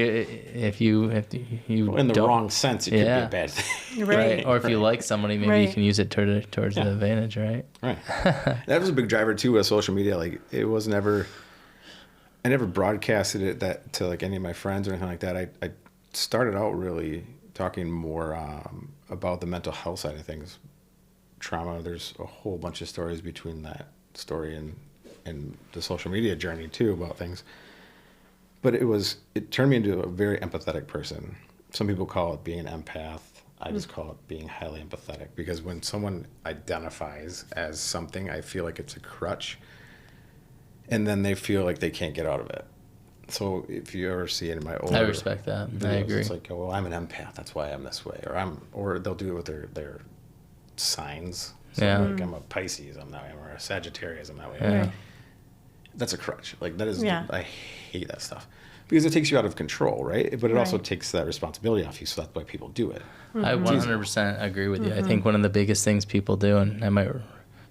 you Well, in the don't- wrong sense, it could be Yeah. a bad thing. Right. or if you like somebody, maybe you Right. can use it towards the advantage, right? Right. That was a big driver too with social media. Like it was never, I never broadcasted it that to like any of my friends or anything like that. I started out really talking more about the mental health side of things, trauma. There's a whole bunch of stories between that story and the social media journey too about things. But it turned me into a very empathetic person. Some people call it being an empath. I just call it being highly empathetic, because when someone identifies as something, I feel like it's a crutch, and then they feel like they can't get out of it. So if you ever see it in my older I respect that. I videos, agree. it's like, oh, well, I'm an empath, that's why I'm this way, or they'll do it with their signs. So Yeah. like I'm a Pisces, I'm that way, or a Sagittarius, I'm that way. Yeah. Right. That's a crutch. Like that is, Yeah. I hate that stuff, because it takes you out of control, right? But it also Right. takes that responsibility off you. So that's why people do it. I 100% agree with you. I think one of the biggest things people do, and I might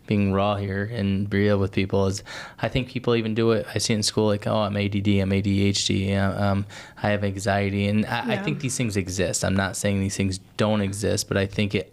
being raw here and real with people, is I think people even do it. I see it in school, like, oh, I'm ADD, I'm ADHD, I have anxiety, and I Yeah. think these things exist. I'm not saying these things don't exist, but I think it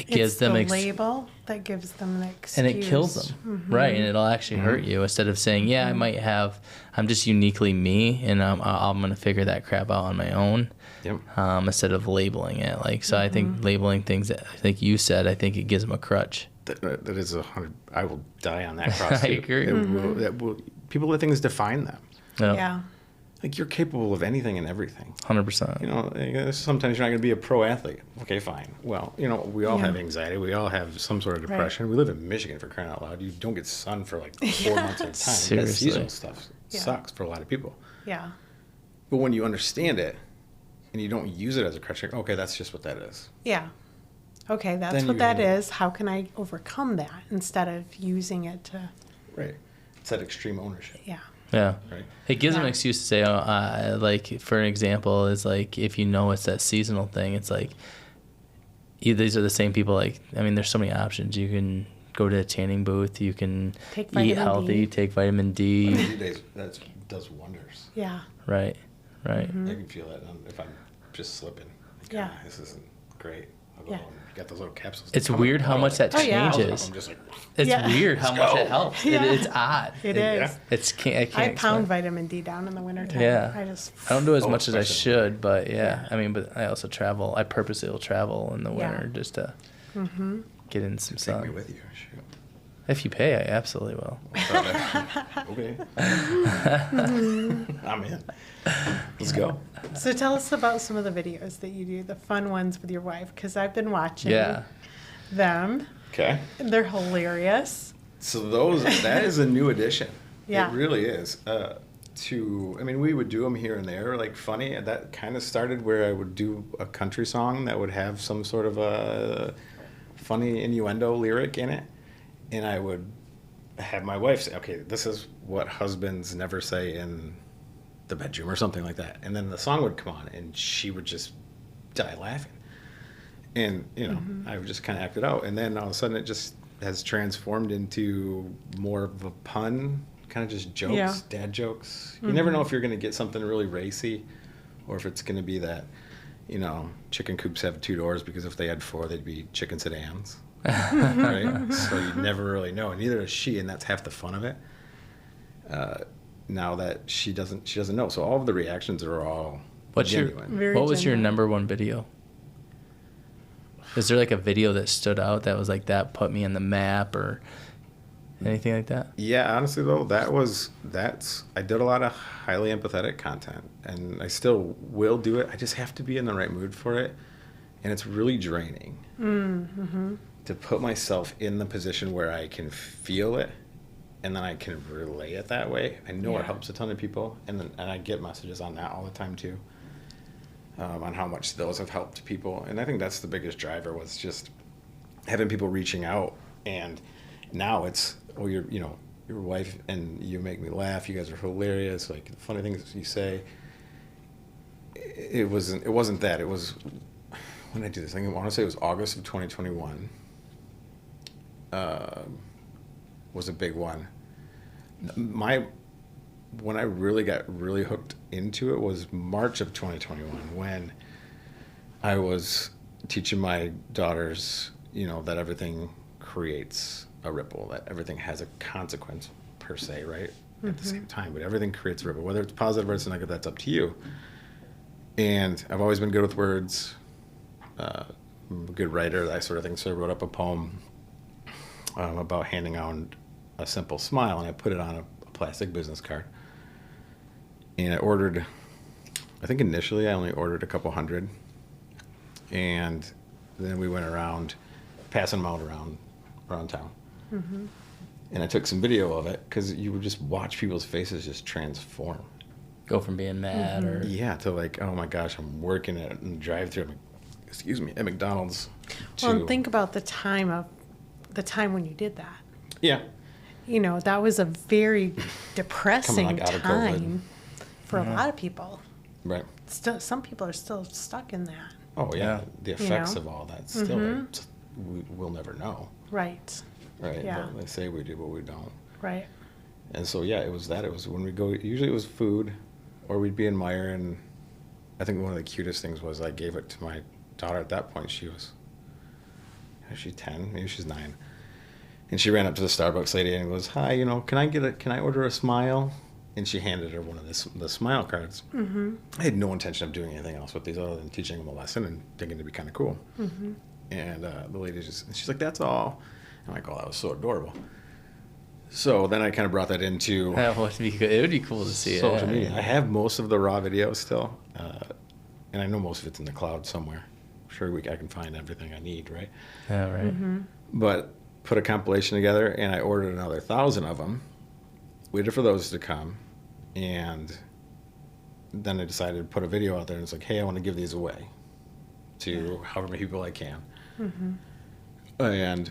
gives It's them the label that gives them an excuse. and it kills them, right? And it'll actually hurt you, instead of saying, yeah, I might have, I'm just uniquely me, and I'm gonna figure that crap out on my own. Yep. Instead of labeling it, like, so I think labeling things that I think you said, I think it gives them a crutch. That is 100. I will die on that cross. I too. agree. That will, people let things define them. Yeah. Like you're capable of anything and everything. 100%. Sometimes you're not going to be a pro athlete. Okay, fine. Well, we all Yeah. have anxiety. We all have some sort of Right. depression. We live in Michigan, for crying out loud. You don't get sun for like 4 months at a time. That Seriously. seasonal stuff Yeah. sucks for a lot of people. Yeah. But when you understand it and you don't use it as a crutch, like, okay, that's just what that is. Yeah. Okay, that's Then what you that can- is. How can I overcome that instead of using it to, Right. It's that extreme ownership. yeah. Yeah. Right. It gives them Yeah. an excuse to say, like, for an example, is like, if you know it's that seasonal thing, it's like, these are the same people, like, I mean, there's so many options. You can go to a tanning booth, you can Take eat vitamin healthy, D. take vitamin D. These days, that does wonders. Yeah. Right. I can feel that if I'm just slipping. Like, Yeah. This isn't great. I'll go Yeah. and get those little capsules. It's Come weird in how the much bottle. that Oh, yeah. changes. I'm just like, It's Yeah. weird how much go. it helps. Yeah. It's odd. It Yeah. is. It's I I can't pound explain. vitamin D down in the wintertime. Yeah. I I don't do as Oh, much as I especially. should, but yeah. Yeah. I mean, but I also travel. I purposely will travel in the Yeah. winter just to get in some take me sun. with you. Shoot. If you pay, I absolutely will. Okay. I'm in. Let's go. So tell us about some of the videos that you do, the fun ones with your wife, because I've been watching them. Okay. And they're hilarious. So that is a new addition. Yeah. It really is. We would do them here and there, like funny. That kind of started where I would do a country song that would have some sort of a funny innuendo lyric in it. And I would have my wife say, okay, this is what husbands never say in the bedroom or something like that. And then the song would come on and she would just die laughing. And, I would just kind of act it out. And then all of a sudden it just has transformed into more of a pun, kind of just jokes, dad jokes. You never know if you're going to get something really racy or if it's going to be that, chicken coops have 2 doors because if they had 4, they'd be chicken sedans. Right? So you never really know. And neither does she, and that's half the fun of it. Now that she doesn't know. So all of the reactions are all genuine. What was your number one video? Is there like a video that stood out that was like that put me on the map or anything like that? Yeah, honestly though, I did a lot of highly empathetic content, and I still will do it. I just have to be in the right mood for it, and it's really draining to put myself in the position where I can feel it, and then I can relay it that way. I know it helps a ton of people, and I get messages on that all the time too, on how much those have helped people, and I think that's the biggest driver was just having people reaching out, and now it's your wife and you make me laugh. You guys are hilarious. Like the funny things you say. It wasn't that. It was when I do this. I want to say it was August of 2021. Was a big one. When I really got really hooked into it was March of 2021 when I was teaching my daughters, that everything creates a ripple, that everything has a consequence per se, right? At the same time, but everything creates a ripple. Whether it's positive or it's negative, that's up to you. And I've always been good with words, I'm a good writer, that sort of thing. So I wrote up a poem about handing out a simple smile, and I put it on a plastic business card. And I think initially I only ordered a couple hundred, and then we went around passing them out around town. And I took some video of it because you would just watch people's faces just transform. Go from being mad or to like, oh my gosh, I'm working at a drive-thru at McDonald's. Well, and think about the time when you did that. Yeah. That was a very depressing out of time for a lot of people. Right. Still, some people are still stuck in that. Oh yeah. The effects of all that still we'll never know. Right. Right. Yeah. But they say we do, but we don't. Right. And so it was that. It was when we go. Usually it was food, or we'd be in Meyer, and I think one of the cutest things was I gave it to my daughter at that point. She's 10, maybe she's 9. And she ran up to the Starbucks lady and goes, "Hi, can I order a smile?" And she handed her one of the smile cards. I had no intention of doing anything else with these other than teaching them a lesson and thinking it'd be kind of cool. And the lady she's like, "That's all." I'm like, "Oh, that was so adorable." So then I kind of brought that into it would be cool to see social media. I have most of the raw video still, and I know most of it's in the cloud somewhere. I'm sure I can find everything I need, right? Yeah, right. But put a compilation together, and I ordered another 1,000 of them. Waited for those to come, and then I decided to put a video out there, and it's like, hey, I want to give these away to however many people I can. And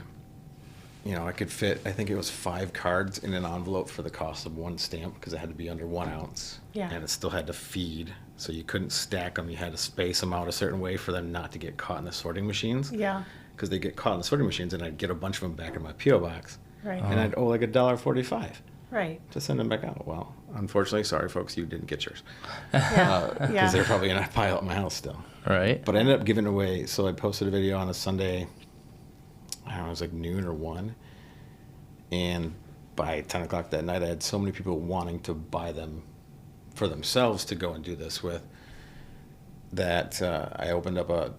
I could fit, I think it was 5 cards in an envelope for the cost of 1 stamp because it had to be under 1 ounce. Yeah. And it still had to feed, so you couldn't stack them. You had to space them out a certain way for them not to get caught in the sorting machines. Yeah. Because they get caught in the sorting machines, and I'd get a bunch of them back in my P.O. box. Right. And I'd owe like $1.45 Right. to send them back out. Well, unfortunately, sorry, folks, you didn't get yours. Yeah. Because they're probably in a pile at my house still. Right. But I ended up giving away, so I posted a video on a Sunday, I don't know, it was like noon or 1. And by 10 o'clock that night, I had so many people wanting to buy them for themselves to go and do this with, that I opened up a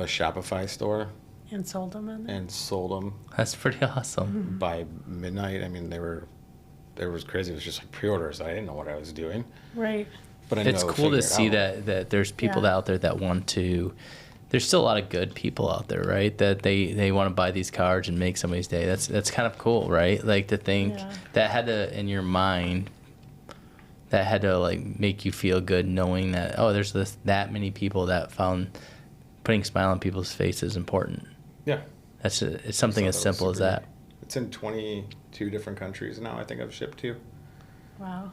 Shopify store, and I put it And sold them on there? and sold them That's pretty awesome. by midnight. I mean, it was crazy. It was just like pre-orders. I didn't know what I was doing, Right. but I knew It's I would cool to figure it see out. that there's people Yeah. out there that want to. There's still a lot of good people out there, right? That they want to buy these cards and make somebody's day. That's kind of cool, right? Like to think Yeah. that had to in your mind. That had to like make you feel good knowing that there's that many people that found putting a smile on people's faces important. Yeah. It's something as simple as that. It's in 22 different countries now. I think I've shipped to Wow.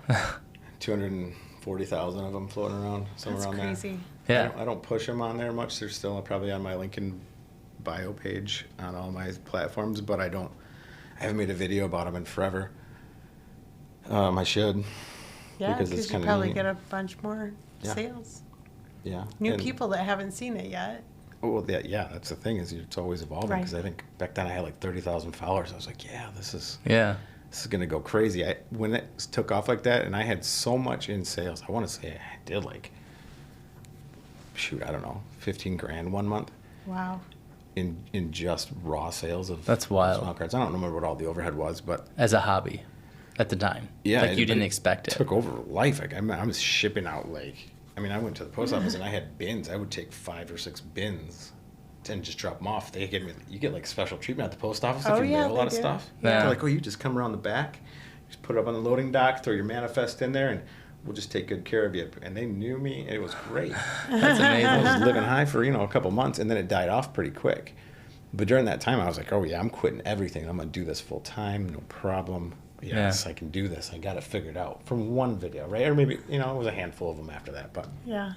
240,000 of them floating around somewhere That's around crazy. there. Yeah. I don't push them on there much. They're still probably on my LinkedIn bio page on all my platforms, but I haven't made a video about them in forever. I should. Yeah, Because it's because you kinda probably neat. get a bunch more Yeah. sales. Yeah. New And- people that haven't seen it yet. Well, yeah, that's the thing is it's always evolving Right. because I think back then I had like 30,000 followers. I was like, yeah, this is going to go crazy. When it took off like that and I had so much in sales, I want to say I did like, I don't know, 15 grand one month Wow. in just raw sales of That's wild. small cards. I don't remember what all the overhead was, but As a hobby, at the time. yeah, Like you but didn't expect it. Took over life. Like I was shipping out I went to the post office and I had bins. I would take 5 or 6 bins and just drop them off. You get like special treatment at the post office if Oh, you yeah, mail a lot they of do. stuff. Yeah. They're like, you just come around the back, just put it up on the loading dock, throw your manifest in there, and we'll just take good care of you. And they knew me, and it was great. That's I amazing. was living high for a couple months, and then it died off pretty quick. But during that time, I was like, I'm quitting everything. I'm gonna do this full time, no problem. Yes, Yeah. I can do this. I got it figured out from one video, right? Or maybe it was a handful of them after that, but Yeah.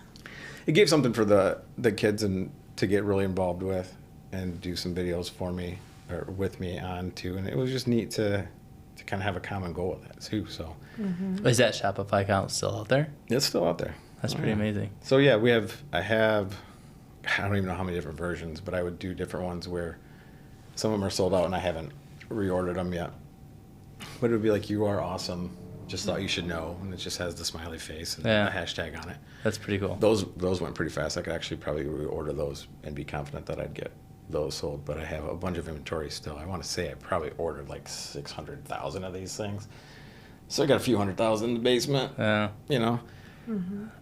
it gave something for the kids and to get really involved with and do some videos for me or with me on too. And it was just neat to kind of have a common goal with that too. So Is that Shopify account still out there? it's still out there. That's Oh, pretty yeah. amazing. So yeah, I don't even know how many different versions, but I would do different ones where some of them are sold out and I haven't reordered them yet. But it would be like, you are awesome. Just thought you should know. And it just has the smiley face and Yeah. a hashtag on it. That's pretty cool. Those went pretty fast. I could actually probably reorder those and be confident that I'd get those sold. But I have a bunch of inventory still. I want to say I probably ordered like 600,000 of these things. So I got a few 100,000 in the basement, Yeah.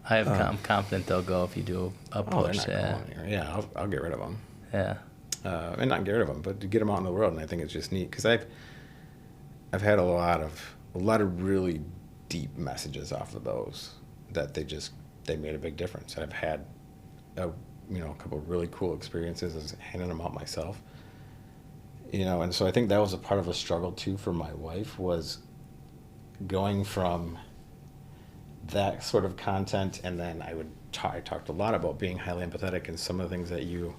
I'm confident they'll go if you do a Oh, they're push. not going anywhere. Yeah, I'll get rid of them. Yeah. And not get rid of them, but to get them out in the world. And I think it's just neat because I've had a lot of really deep messages off of those that they made a big difference. I've had a couple of really cool experiences as handing them out myself. And so I think that was a part of a struggle too for my wife, was going from that sort of content, and then I talked a lot about being highly empathetic and some of the things that you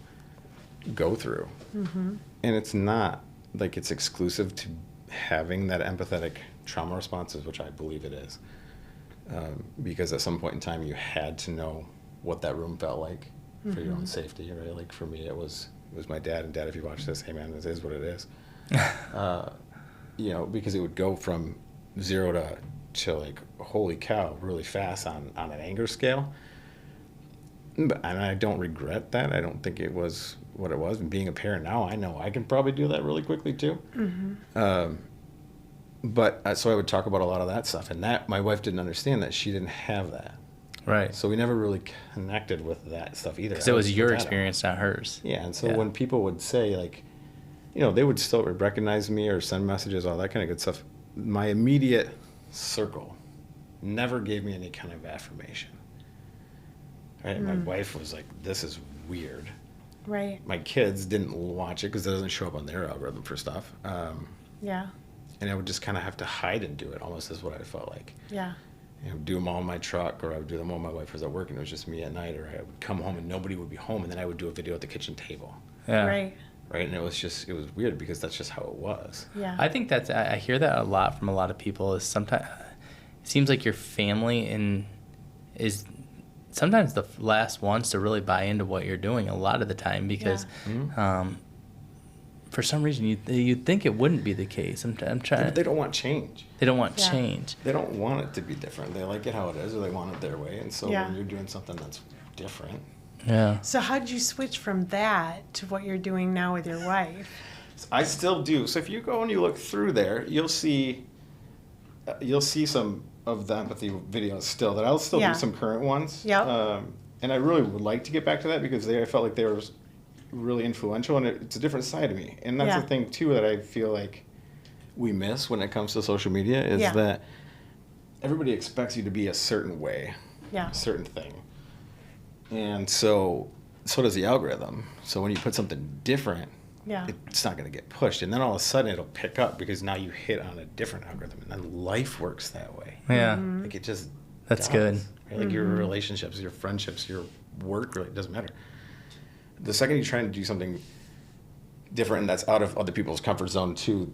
go through. Mm-hmm. And it's not like it's exclusive to having that empathetic trauma responses, which I believe it is, because at some point in time you had to know what that room felt like for your own safety, right? Like for me, it was my dad. And Dad, if you watch this, hey man, this is what it is. Because it would go from 0 to like, holy cow, really fast on an anger scale. And I don't regret that. I don't think it was what it was. And being a parent now, I know I can probably do that really quickly too. Mm-hmm. So I would talk about a lot of that stuff, and that my wife didn't understand that she didn't have that. Right. So we never really connected with that stuff either. Because it was your experience, not hers. Yeah, and so when people would say like, they would still recognize me or send messages, all that kind of good stuff. My immediate circle never gave me any kind of affirmation. Right? My wife was like, "This is weird." Right. My kids didn't watch it because it doesn't show up on their algorithm for stuff. Yeah. And I would just kind of have to hide and do it, almost is what I felt like. Yeah. Do them all in my truck, or I would do them while my wife was at work and it was just me at night, or I would come home and nobody would be home, and then I would do a video at the kitchen table. Yeah. Right. Right, and it was weird because that's just how it was. Yeah. I think I hear that a lot from a lot of people. Is sometimes it seems like your family is sometimes the last ones to really buy into what you're doing a lot of the time, because for some reason you'd think it wouldn't be the case. I'm trying. But they don't want change. They don't want change. They don't want it to be different. They like it how it is, or they want it their way. And so when you're doing something that's different, Yeah. So how did you switch from that to what you're doing now with your wife? I still do. So if you go and you look through there, you'll see some of the empathy videos still. That I'll still Yeah. do some current ones. Yep. And I really would like to get back to that because I felt like they were really influential, and it's a different side of me. And that's Yeah. the thing too that I feel like we miss when it comes to social media is Yeah. that everybody expects you to be a certain way, Yeah. a certain thing. And so does the algorithm. So when you put something different, Yeah. it's not going to get pushed. And then all of a sudden it'll pick up because now you hit on a different algorithm. And then life works that way. Yeah. Like it just That's does, good. right? Like your relationships, your friendships, your work, really, it doesn't matter. The second you're trying to do something different and that's out of other people's comfort zone too,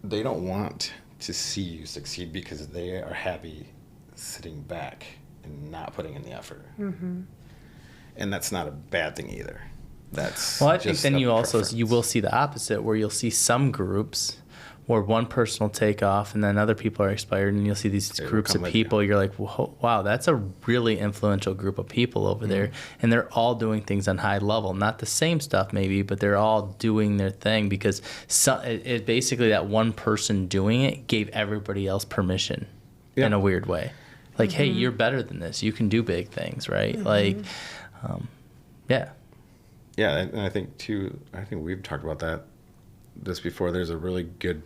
they don't want to see you succeed because they are happy sitting back and not putting in the effort. And that's not a bad thing either. That's Well, I think just then a you also preference. you will see the opposite, where you'll see some groups where one person will take off and then other people are expired, and you'll see these They will groups come of with you. people. You're like, whoa, wow, that's a really influential group of people over there, and they're all doing things on high level. Not the same stuff maybe, but they're all doing their thing because it basically that one person doing it gave everybody else permission in a weird way. Like, hey, you're better than this. You can do big things, right? Like, yeah. Yeah, and I think too, I think we've talked about this before. There's a really good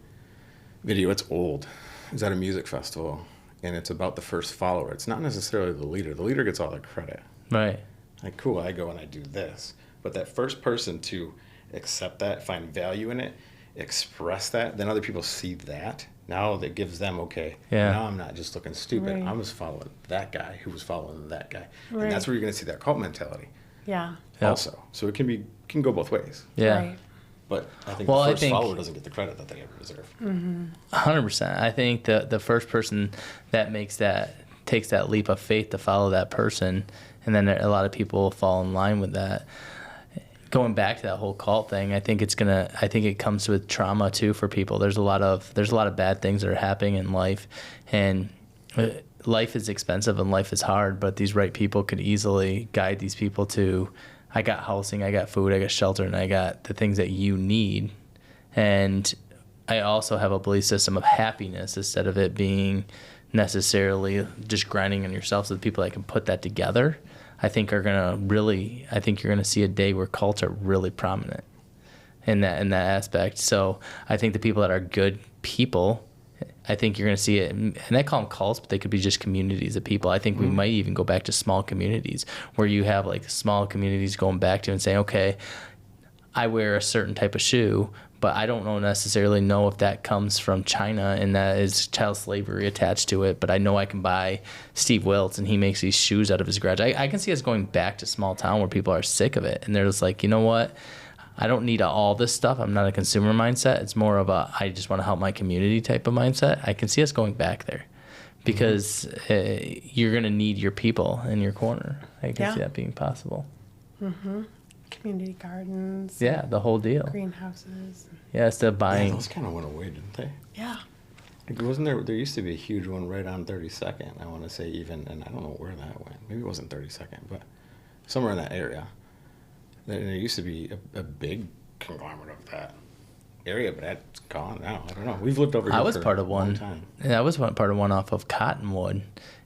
video. It's old. It's at a music festival, and it's about the first follower. It's not necessarily the leader. The leader gets all the credit. Right. Like, cool, I go and I do this. But that first person to accept that, find value in it, express that, then other people see that. Now that gives them, okay, now I'm not just looking stupid. Right. I was following that guy who was following that guy. Right. And that's where you're going to see that cult mentality Yeah. Yep. also. So it can go both ways. Yeah. Right. But I think Well, the I first think- follower doesn't get the credit that they ever deserve. 100%. I think the first person that takes that leap of faith to follow that person, and then a lot of people fall in line with that. Going back to that whole cult thing, I think it comes with trauma too for people. There's a lot of bad things that are happening in life, and life is expensive and life is hard, but these right people could easily guide these people to, I got housing, I got food, I got shelter, and I got the things that you need. And I also have a belief system of happiness instead of it being necessarily just grinding on yourself. So the people that can put that together, I think you're gonna see a day where cults are really prominent in that aspect. So I think the people that are good people, I think you're gonna see it, and I call them cults, but they could be just communities of people. I think we might even go back to small communities where you have like small communities going back to and saying, okay, I wear a certain type of shoe, but I don't necessarily know if that comes from China and that is child slavery attached to it. But I know I can buy Steve Wiltz and he makes these shoes out of his garage. I can see us going back to small town where people are sick of it. And they're just like, you know what? I don't need all this stuff. I'm not a consumer mindset. It's more of a, I just want to help my community type of mindset. I can see us going back there because you're going to need your people in your corner. I can see that being possible. Community gardens. Yeah, the whole deal. Greenhouses. Yeah, instead of Yeah, buying. those kind of went away, didn't they? Yeah. Like, wasn't there used to be a huge one right on 32nd, I want to say even, and I don't know where that went. Maybe it wasn't 32nd, but somewhere in that area. There used to be a big conglomerate of that area, but that's gone now. I don't know. We've lived over here I was for part of a long one. time. Yeah, I was part of one off of Cottonwood.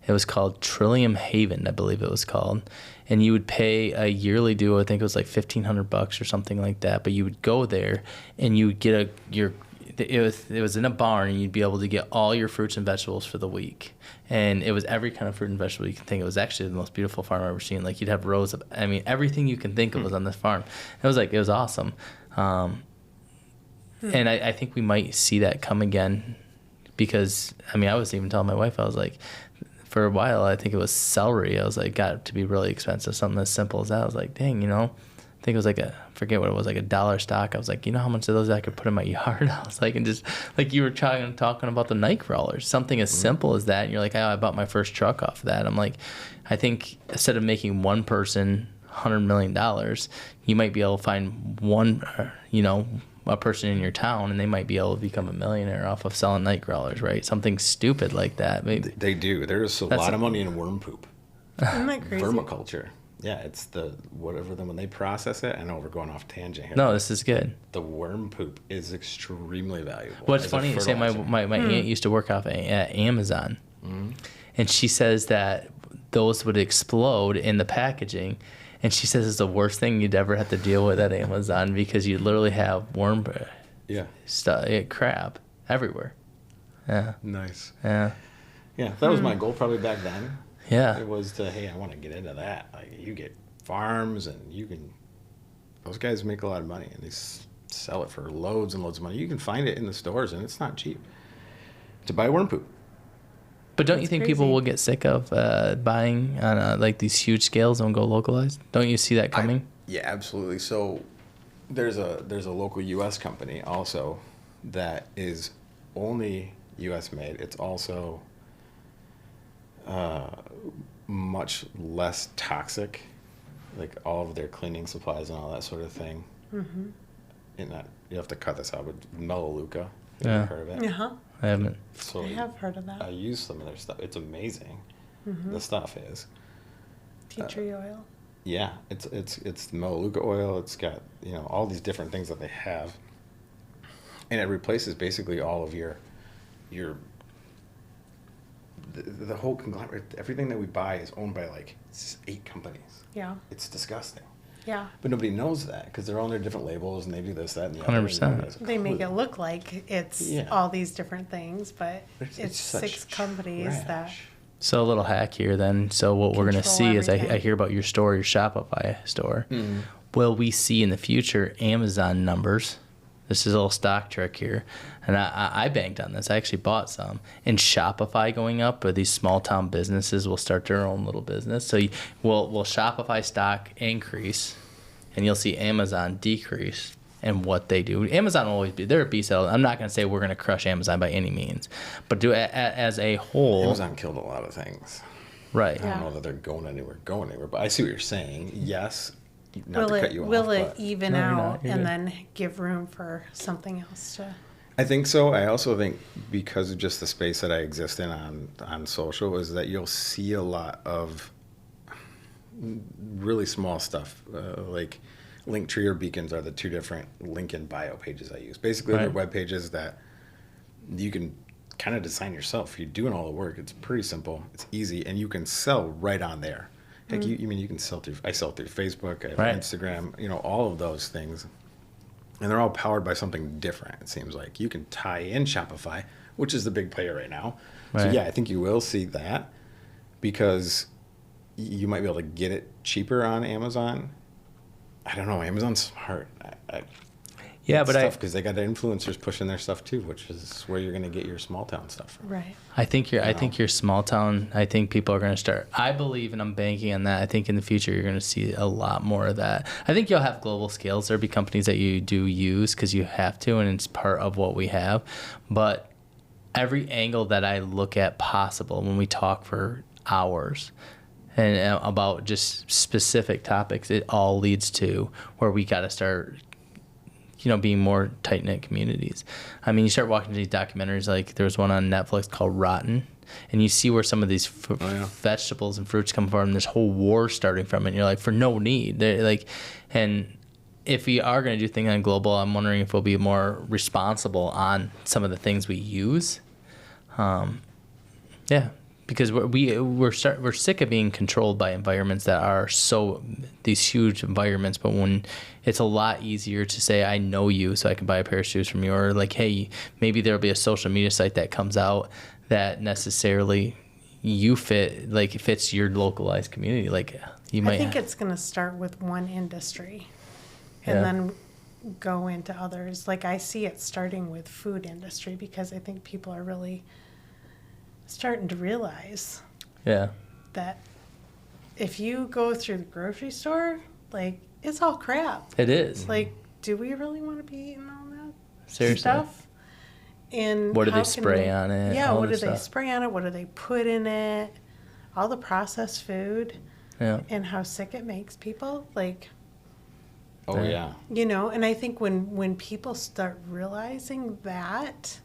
It was called Trillium Haven, I believe it was called. And you would pay a yearly due. I think it was like $1,500 or something like that. But you would go there and you would get it was in a barn, and you'd be able to get all your fruits and vegetables for the week. And it was every kind of fruit and vegetable you can think. It was actually the most beautiful farm I've ever seen. Like, you'd have rows of, I mean, everything you can think of was on this farm. It was awesome. And I think we might see that come again because, I mean, I was even telling my wife, I was like, for a while, I think it was celery. I was like, got to be really expensive. Something as simple as that. I was like, dang, I think it was like forget what it was, like $1 stock. I was like, how much of those I could put in my yard? I was like, and just like you were talking about the night crawlers, something as simple as that. And you're like, oh, I bought my first truck off of that. I'm like, I think instead of making one person $100 million, you might be able to find one, a person in your town, and they might be able to become a millionaire off of selling night crawlers, right? Something stupid like that. Maybe. They do. There's a lot of money in worm poop. Isn't that crazy? Vermiculture. yeah, it's when they process it. I know we're going off tangent here. No, this is good. The worm poop is extremely valuable. What's as a funny is that my fertilizer. aunt used to work off at Amazon, and she says that those would explode in the packaging, and she says it's the worst thing you'd ever have to deal with at Amazon because you literally have worm Yeah. stuff, crab everywhere. Yeah. Nice. Yeah. Yeah, that was my goal probably back then. Yeah. It was hey, I want to get into that. Like, you get farms, and those guys make a lot of money, and they sell it for loads and loads of money. You can find it in the stores, and it's not cheap to buy worm poop. But don't you think people crazy. will get sick of buying on like these huge scales and go localized? Don't you see that coming? Yeah, absolutely. So there's a local U.S. company also that is only U.S. made. It's also much less toxic, like all of their cleaning supplies and all that sort of thing. Mm-hmm. You have to cut this out, but Melaleuca, have you ever heard of it? Uh-huh. I haven't. So I have heard of that. I use some of their stuff. It's amazing. The stuff is. Tea tree oil. Yeah, it's the Melaleuca oil. It's got all these different things that they have, and it replaces basically all of your the whole conglomerate. Everything that we buy is owned by like 8 companies. Yeah. It's disgusting. Yeah. But nobody knows that because they're on their different labels and they do this, that, and the other. 100%. and nobody has a They make clue. it look like it's Yeah. all these different things, but It's it's such 6 companies that. trash. So a little hack here then. So what we're going to Control see is I everything. hear about your store, your Shopify store. Will we see in the future Amazon numbers? This is a little stock trick here. And I banked on this. I actually bought some. And Shopify going up, or these small town businesses will start their own little business. So will Shopify stock increase, and you'll see Amazon decrease in what they do. Amazon will always be, they're a beast. I'm not going to say we're going to crush Amazon by any means. But as a whole. Amazon killed a lot of things. Right. I don't know that they're going anywhere, but I see what you're saying. Yes, not Will to cut you it off, but even No, you're out not. You're and good. then give room for something else to? I think so. I also think because of just the space that I exist in on social is that you'll see a lot of really small stuff, like Linktree or Beacons are the 2 different link in bio pages I use. Basically, they're Right. web pages that you can kind of design yourself. You're doing all the work. It's pretty simple. It's easy, and you can sell right on there. Like you can sell through. I sell through Facebook. I have Right. Instagram. All of those things, and they're all powered by something different. It seems like you can tie in Shopify, which is the big player right now. So Right. yeah, I think you will see that because you might be able to get it cheaper on Amazon. I don't know. Amazon's smart. Yeah, but because they got the influencers pushing their stuff too, which is where you're going to get your small town stuff from. Right. I think your small town. I think people are going to start. I believe, and I'm banking on that. I think in the future you're going to see a lot more of that. I think you'll have global scales. There'll be companies that you do use because you have to, and it's part of what we have. But every angle that I look at possible when we talk for hours and about just specific topics, it all leads to where we got to start. Being more tight-knit communities. I mean, you start watching these documentaries, like there was one on Netflix called Rotten, and you see where some of these vegetables and fruits come from, and this whole war starting from it, and you're like, for no need. They're like, and if we are going to do things on global, I'm wondering if we'll be more responsible on some of the things we use. Yeah. Because we're sick of being controlled by environments that are these huge environments. But when it's a lot easier to say I know you, so I can buy a pair of shoes from you, or like, hey, maybe there'll be a social media site that comes out that necessarily you fits your localized community. Like you might. I think it's going to start with one industry, and then go into others. Like I see it starting with food industry because I think people are really starting to realize that if you go through the grocery store, like it's all crap. It is. Like, do we really want to be eating all that Seriously. stuff? And What do how they can spray on it? Yeah, All what do this they stuff. spray on it? What do they put in it? All the processed food Yeah. and how sick it makes people. Like, Oh yeah. and I think when people start realizing that,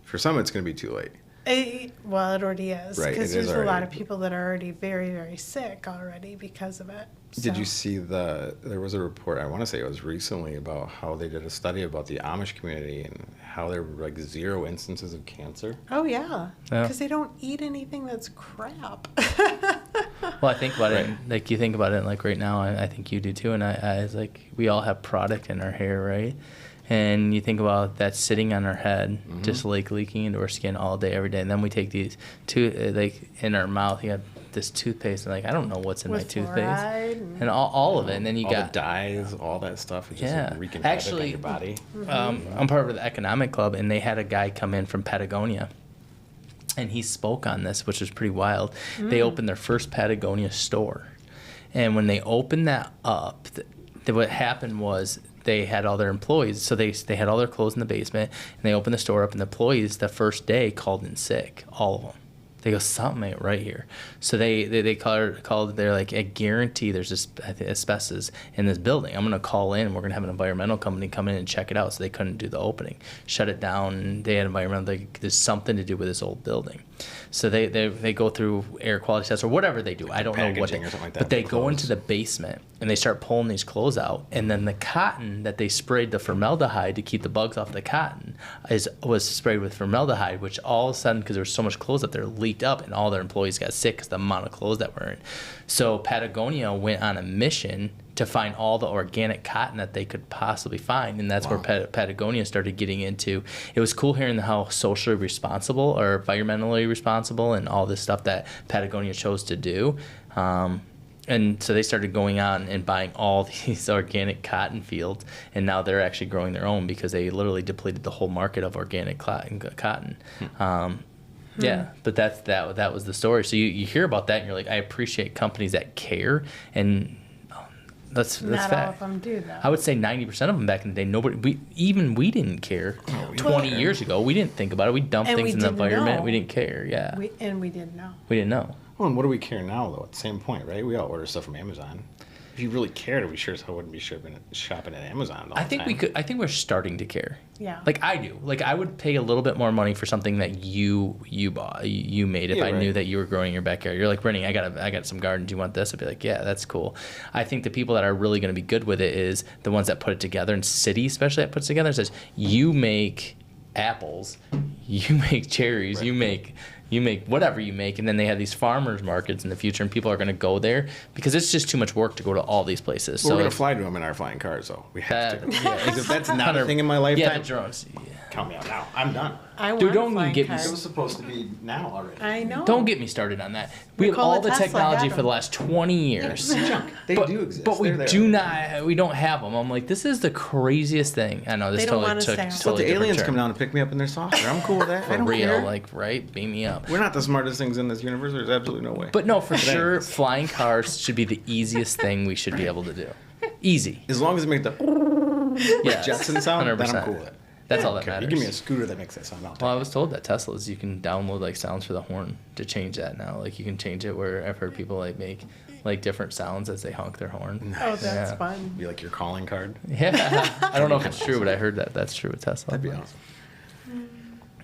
For some, it's going to be too late. Well, it already is. Right, Because it there's is a lot already. of people that are already very, very sick already because of it. Did you So- see there was a report, I want to say it was recently, about how they did a study about the Amish community and how there were like 0 instances of cancer? Oh, yeah. Yeah. Because they don't eat anything that's crap. Well, I think about it, Right. like you think about it, like right now, I think you do too, and I it's like we all have product in our hair, right? And you think about that sitting on our head, just like leaking into our skin all day, every day, and then we take these like in our mouth, you got this toothpaste, and like I don't know what's in my With toothpaste, fluoride and all of it, and then you all got the dyes, all that stuff, is just Yeah. wreaking havoc on Actually, your body. I'm part of the economic club, and they had a guy come in from Patagonia, and he spoke on this, which was pretty wild. They opened their first Patagonia store, and when they opened that up, what happened was they had all their employees, so they had all their clothes in the basement, and they opened the store up, and the employees the first day called in sick, all of them. They go, something ain't right here. So they called, they're like, I guarantee there's asbestos in this building. I'm going to call in, and we're going to have an environmental company come in and check it out. So they couldn't do the opening. Shut it down. They had environmental, there's something to do with this old building. So they go through air quality tests or whatever they do. I don't know what packaging or something like that but they for go clothes. into the basement, and they start pulling these clothes out. And then the cotton that they sprayed the formaldehyde to keep the bugs off the cotton was sprayed with formaldehyde, which all of a sudden, because there was so much clothes up there, leaked up, and all their employees got sick because the amount of clothes that were in. So Patagonia went on a mission to find all the organic cotton that they could possibly find, and that's where Patagonia started getting into. It was cool hearing how socially responsible or environmentally responsible and all this stuff that Patagonia chose to do. And so they started going on and buying all these organic cotton fields, and now they're actually growing their own because they literally depleted the whole market of organic cotton. Yeah, but that was the story. So you hear about that, and you're like, I appreciate companies that care, and that's Not all fact. of them do, though. I would say 90% of them back in the day, we didn't care. 20 years ago, we didn't think about it. We dumped And things we in the didn't environment. know. We didn't care. Yeah, We didn't know. we didn't know. Well, and what do we care now, though? At the same point, right? We all order stuff from Amazon. If you really cared, we sure as hell wouldn't be shopping at Amazon all I the think time. we could. I think we're starting to care. Yeah. Like I do. Like I would pay a little bit more money for something that you bought, you made if Yeah, I knew right. that you were growing in your backyard. You're like, Rennie, I got some garden. Do you want this? I'd be like, yeah, that's cool. I think the people that are really going to be good with it is the ones that put it together, and city especially that puts it together and says, you make apples, you make cherries, Right. you make whatever you make, and then they have these farmers markets in the future, and people are going to go there because it's just too much work to go to all these places. Well, So we're going to fly to them in our flying cars, though. We have to. yeah, Because if that's not a thing in my lifetime, yeah, the drones. Yeah. count me out now. I'm done. I Dude, want don't a flying get me car. It was supposed to be now already. I know. Don't get me started on that. We have Nikola all the Tesla technology had for the them. last 20 years. Junk. They but, do exist. But we They're there. do not. We don't have them. I'm like, this is the craziest thing. I know this They don't totally want us took there. Let totally the different aliens turn. come down and pick me up in their saucer. I'm cool with that. I For don't real, care. like right, beam me up. We're not the smartest things in this universe. There's absolutely no way. But no, for sure, anyways. flying cars should be the easiest thing we should be able to do. Easy. as long as it makes the Yeah. Jetson sound, then 100%. I'm cool with it. That's all that Okay, matters. you give me a scooter that makes that sound. I'll take Well, I it. was told that Teslas, you can download like sounds for the horn to change that now. Like you can change it where I've heard people like make like different sounds as they honk their horn. Oh, that's Yeah. fun. Be like your calling card. Yeah. I don't know if it's true, but I heard that that's true with Tesla. That'd be awesome.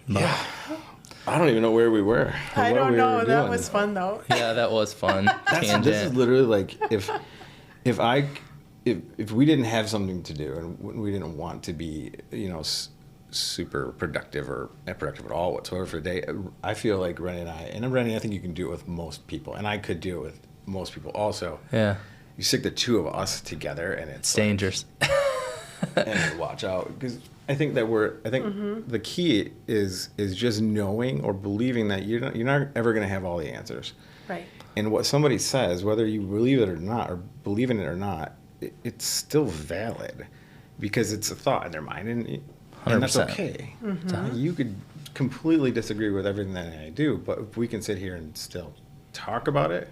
Yeah. I don't even know where we were. or I what don't we know. were That doing. was fun, though. Yeah, that was fun. Tangent. This is literally like if we didn't have something to do and we didn't want to be super productive or not productive at all whatsoever for the day, I feel like Rennie I think you can do it with most people, and I could do it with most people also. Yeah. You stick the two of us together and It's dangerous. and watch out, because I think the key is just knowing or believing that you're not ever going to have all the answers. Right. And what somebody says, whether you believe it or not, or believe in it or not, it's still valid because it's a thought in their mind, and that's 100%. okay. You could completely disagree with everything that I do, but if we can sit here and still talk about it,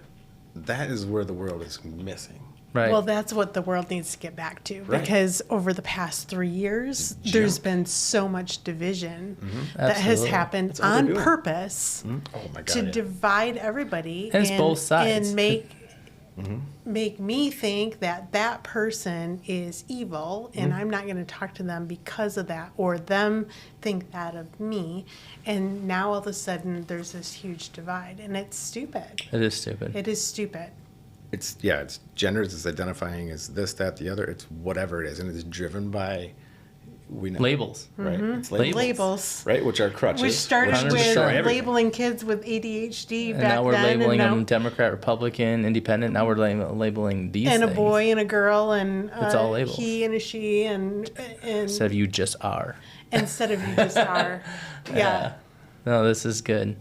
that is where the world is missing. Right. Well, that's what the world needs to get back to, Right. because over the past 3 years, there's Junk. been so much division that has Absolutely. happened That's all they're on doing. purpose Oh my God. to yeah. divide everybody And it's both sides. and make make me think that that person is evil and I'm not going to talk to them because of that, or them think that of me. And now all of a sudden there's this huge divide, and it's stupid. It is stupid. It is stupid. It's genders, it's identifying as this, that, the other. It's whatever it is, and it's driven by Labels. right? It's Labels. right? Which are crutches. We started which with destroy everything. labeling kids with ADHD And back now we're then, labeling and them Democrat, Republican, Independent. Now we're labeling these and things. a boy and a girl, and It's all labels. he and a she, and Instead of you just are. instead of you just are. Yeah. No, this is good.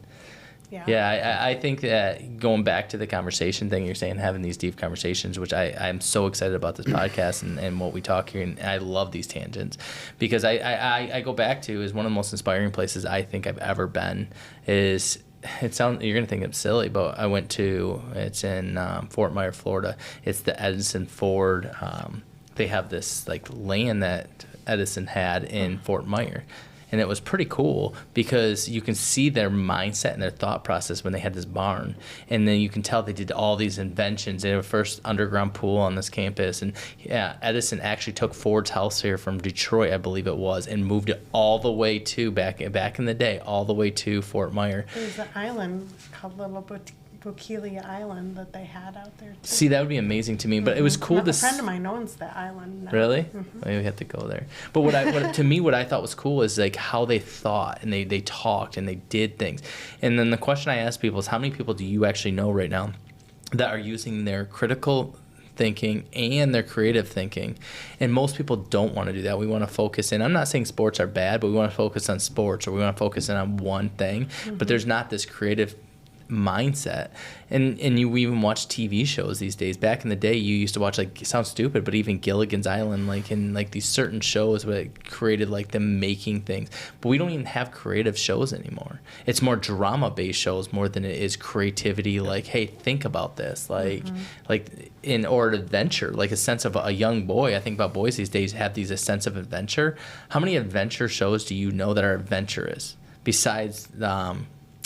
Yeah. Yeah, I think that going back to the conversation thing, you're saying having these deep conversations, which I'm so excited about this podcast and what we talk here, and I love these tangents because I go back to is one of the most inspiring places I think I've ever been is. You're gonna think it's silly, but I went to. It's in Fort Myers, Florida. It's the Edison Ford. They have this like land that Edison had in Fort Myers. And it was pretty cool because you can see their mindset and their thought process when they had this barn. And then you can tell they did all these inventions. They had a first underground pool on this campus. And yeah, Edison actually took Ford's house here from Detroit, I believe it was, and moved it all the way to, back in the day, all the way to Fort Myers. There's an island called Little Bokeelia Island that they had out there, too. See, that would be amazing to me. But it was cool to A friend of mine owns that island now. Really? Maybe we have to go there. But what I thought was cool is like how they thought and they talked and they did things. And then the question I ask people is how many people do you actually know right now that are using their critical thinking and their creative thinking? And most people don't want to do that. We want to focus in. I'm not saying sports are bad, but we want to focus on sports or we want to focus in on one thing. But there's not this creative mindset. And we even watch TV shows these days. Back in the day, you used to watch, like, it sounds stupid, but even Gilligan's Island, like in like these certain shows where it created like them making things. But we don't even have creative shows anymore. It's more drama-based shows more than it is creativity. Like, hey, think about this. Like or adventure, like a sense of a young boy. I think about boys these days have a sense of adventure. How many adventure shows do you know that are adventurous besides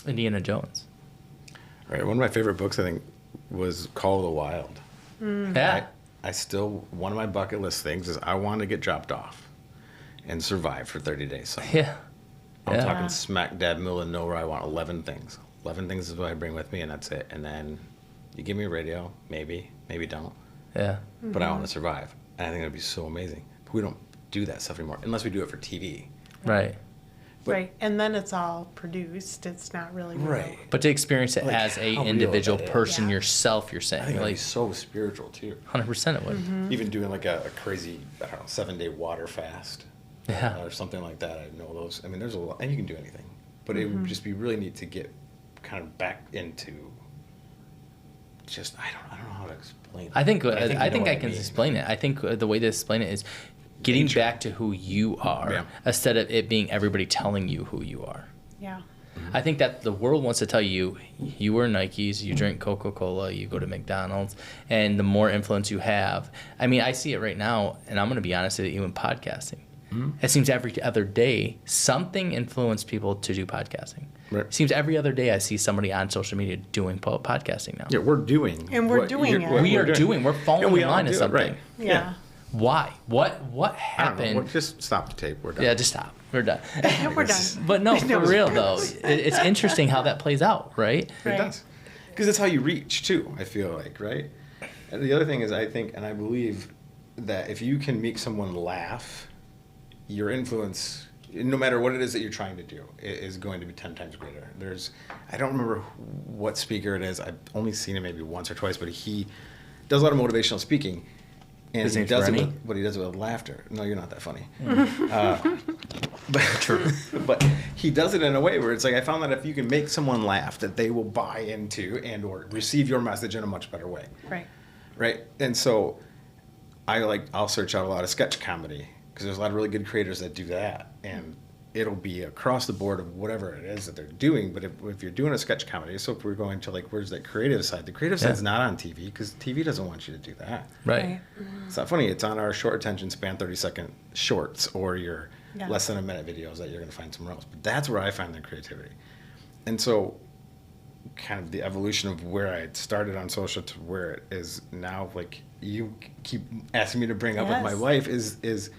Indiana Jones? Right. One of my favorite books, I think, was Call of the Wild. Yeah. I still, one of my bucket list things is I want to get dropped off and survive for 30 days. Somewhere. Yeah. I'm Yeah. talking smack dab middle of nowhere. I want 11 things. 11 things is what I bring with me, and that's it. And then you give me a radio, maybe don't. Yeah. But I want to survive. And I think it'd be so amazing. But we don't do that stuff anymore, unless we do it for TV. Right. But- Right, and then it's all produced. It's not really real. But to experience it Like, as a how real individual that is. person Yeah. yourself, you're I saying, think it'd be like, so spiritual, too. 100% it would. Even doing like a crazy, I don't know, 7-day water fast. Yeah. Or something like that. I know those. I mean, there's a lot, and you can do anything. But it would just be really neat to get kind of back into just, I don't know how to explain it. I think But I you know what I can mean. explain it. I think the way to explain it is getting Nature. back to who you are Yeah. instead of it being everybody telling you who you are. Yeah. I think that the world wants to tell you, you wear Nikes, you drink Coca-Cola, you go to McDonald's, and the more influence you have. I mean, I see it right now, and I'm going to be honest with you in podcasting. It seems every other day something influenced people to do podcasting. Right. It seems every other day I see somebody on social media doing podcasting now. Yeah, we're doing. And we're what doing you're- it. what We are doing. We're following And we the all line of do it, something. right. Yeah. Why? What I don't know. happened? We'll just stop the tape. We're done. Yeah, just stop. We're done. We're done. But no, for No. real though, it's interesting how that plays out, right? It does. Because that's how you reach, too, I feel like, right? And the other thing is, I think, and I believe that if you can make someone laugh, your influence, no matter what it is that you're trying to do, is going to be 10 times greater. I don't remember what speaker it is. I've only seen him maybe once or twice, but he does a lot of motivational speaking. And His he name's does it Rennie? with, but he does it with laughter. No, you're not that funny. True. But he does it in a way where it's like, I found that if you can make someone laugh, that they will buy into and or receive your message in a much better way. Right. Right. And so I'll search out a lot of sketch comedy because there's a lot of really good creators that do that. And it'll be across the board of whatever it is that they're doing. But if you're doing a sketch comedy, so if we're going to like, where's that creative side? The creative side's not on TV because TV doesn't want you to do that. Right. It's not funny. It's on our short attention span, 30-second shorts or your Yeah. less than a minute videos that you're going to find somewhere else. But that's where I find the creativity. And so kind of the evolution of where I had started on social to where it is now, like you keep asking me to bring up with my wife, is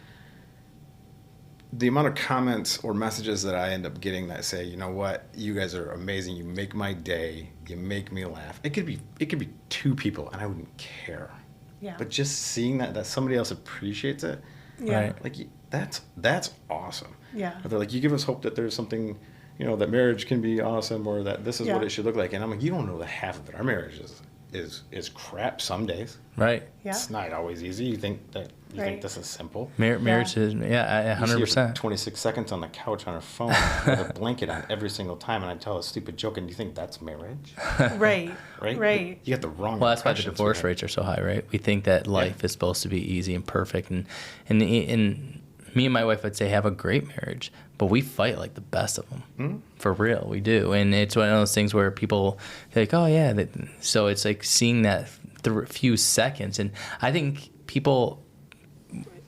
the amount of comments or messages that I end up getting that say, you know what, you guys are amazing. You make my day. You make me laugh. It could be 2 people and I wouldn't care. Yeah. But just seeing that somebody else appreciates it, Yeah. like that's awesome. Yeah. Or they're like, you give us hope that there's something, you know, that marriage can be awesome, or that this is what it should look like. And I'm like, you don't know the half of it. Our marriage is crap some days. Right. Yeah. It's not always easy. You think this is simple. Marriage is 100%. 26 seconds on the couch on her phone with a blanket on every single time, and I tell a stupid joke, and you think that's marriage? Right. Right. Right. You got the wrong. Well, that's why the impressions, divorce right? rates are so high, right? We think that life is supposed to be easy and perfect, and me and my wife would say have a great marriage, but we fight like the best of them. For real, we do. And it's one of those things where people are like, oh yeah, so it's like seeing that few seconds. And I think people,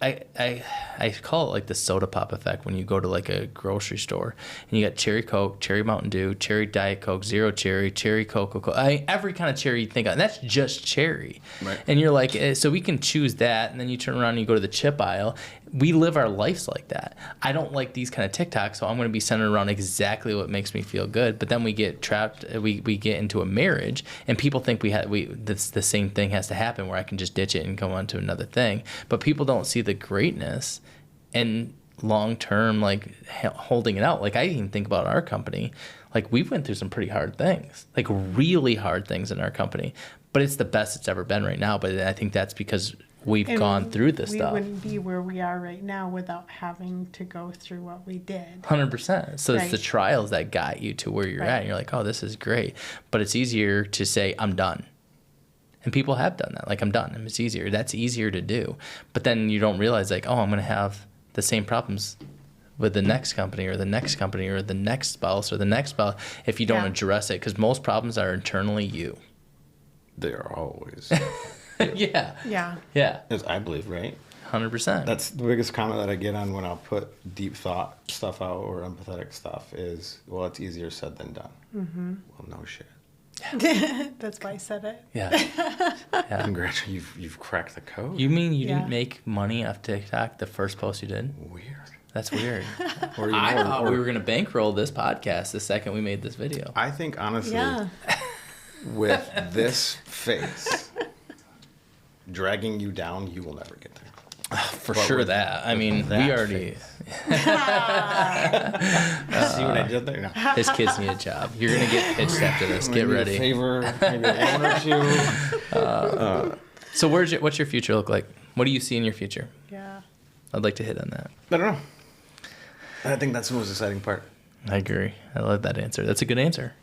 I call it like the soda pop effect when you go to like a grocery store and you got cherry Coke, cherry Mountain Dew, cherry Diet Coke, zero cherry, cherry Coca-Cola, every kind of cherry you think of, and that's just cherry. Right. And you're like, so we can choose that, and then you turn around and you go to the chip aisle. We live our lives like that. I don't like these kind of TikToks, so I'm going to be centered around exactly what makes me feel good. But then we get trapped, we get into a marriage, and people think the same thing has to happen where I can just ditch it and go on to another thing. But people don't see the greatness and long-term, like, holding it out. Like, I even think about our company. Like, we went through some pretty hard things, like really hard things in our company. But it's the best it's ever been right now. But I think that's because we've gone through this stuff. We wouldn't be where we are right now without having to go through what we did. 100%. So it's the trials that got you to where you're at. And you're like, oh, this is great. But it's easier to say, I'm done. And people have done that. Like, I'm done. And it's easier. That's easier to do. But then you don't realize, like, oh, I'm going to have the same problems with the next company or the next company or the next spouse or the next spouse if you don't address it. Because most problems are internally you. They are always. Yeah. Yeah. Yeah. As I believe, right? 100%. That's the biggest comment that I get on when I'll put deep thought stuff out or empathetic stuff is, well, it's easier said than done. Mm-hmm. Well, no shit. That's why I said it. Yeah. Congratulations, you've cracked the code. You mean you didn't make money off TikTok the first post you did? Weird. That's weird. Or, I thought we were going to bankroll this podcast the second we made this video. I think, honestly, Yeah. with this face dragging you down, you will never get there. For But sure with that. I mean, that we already... See what I did there? No. His kids need a job. You're going to get pitched after this. Get Maybe ready. A favor, maybe a loan or two. So what's your future look like? What do you see in your future? Yeah. I'd like to hit on that. I don't know. I think that's the most exciting part. I agree. I love that answer. That's a good answer.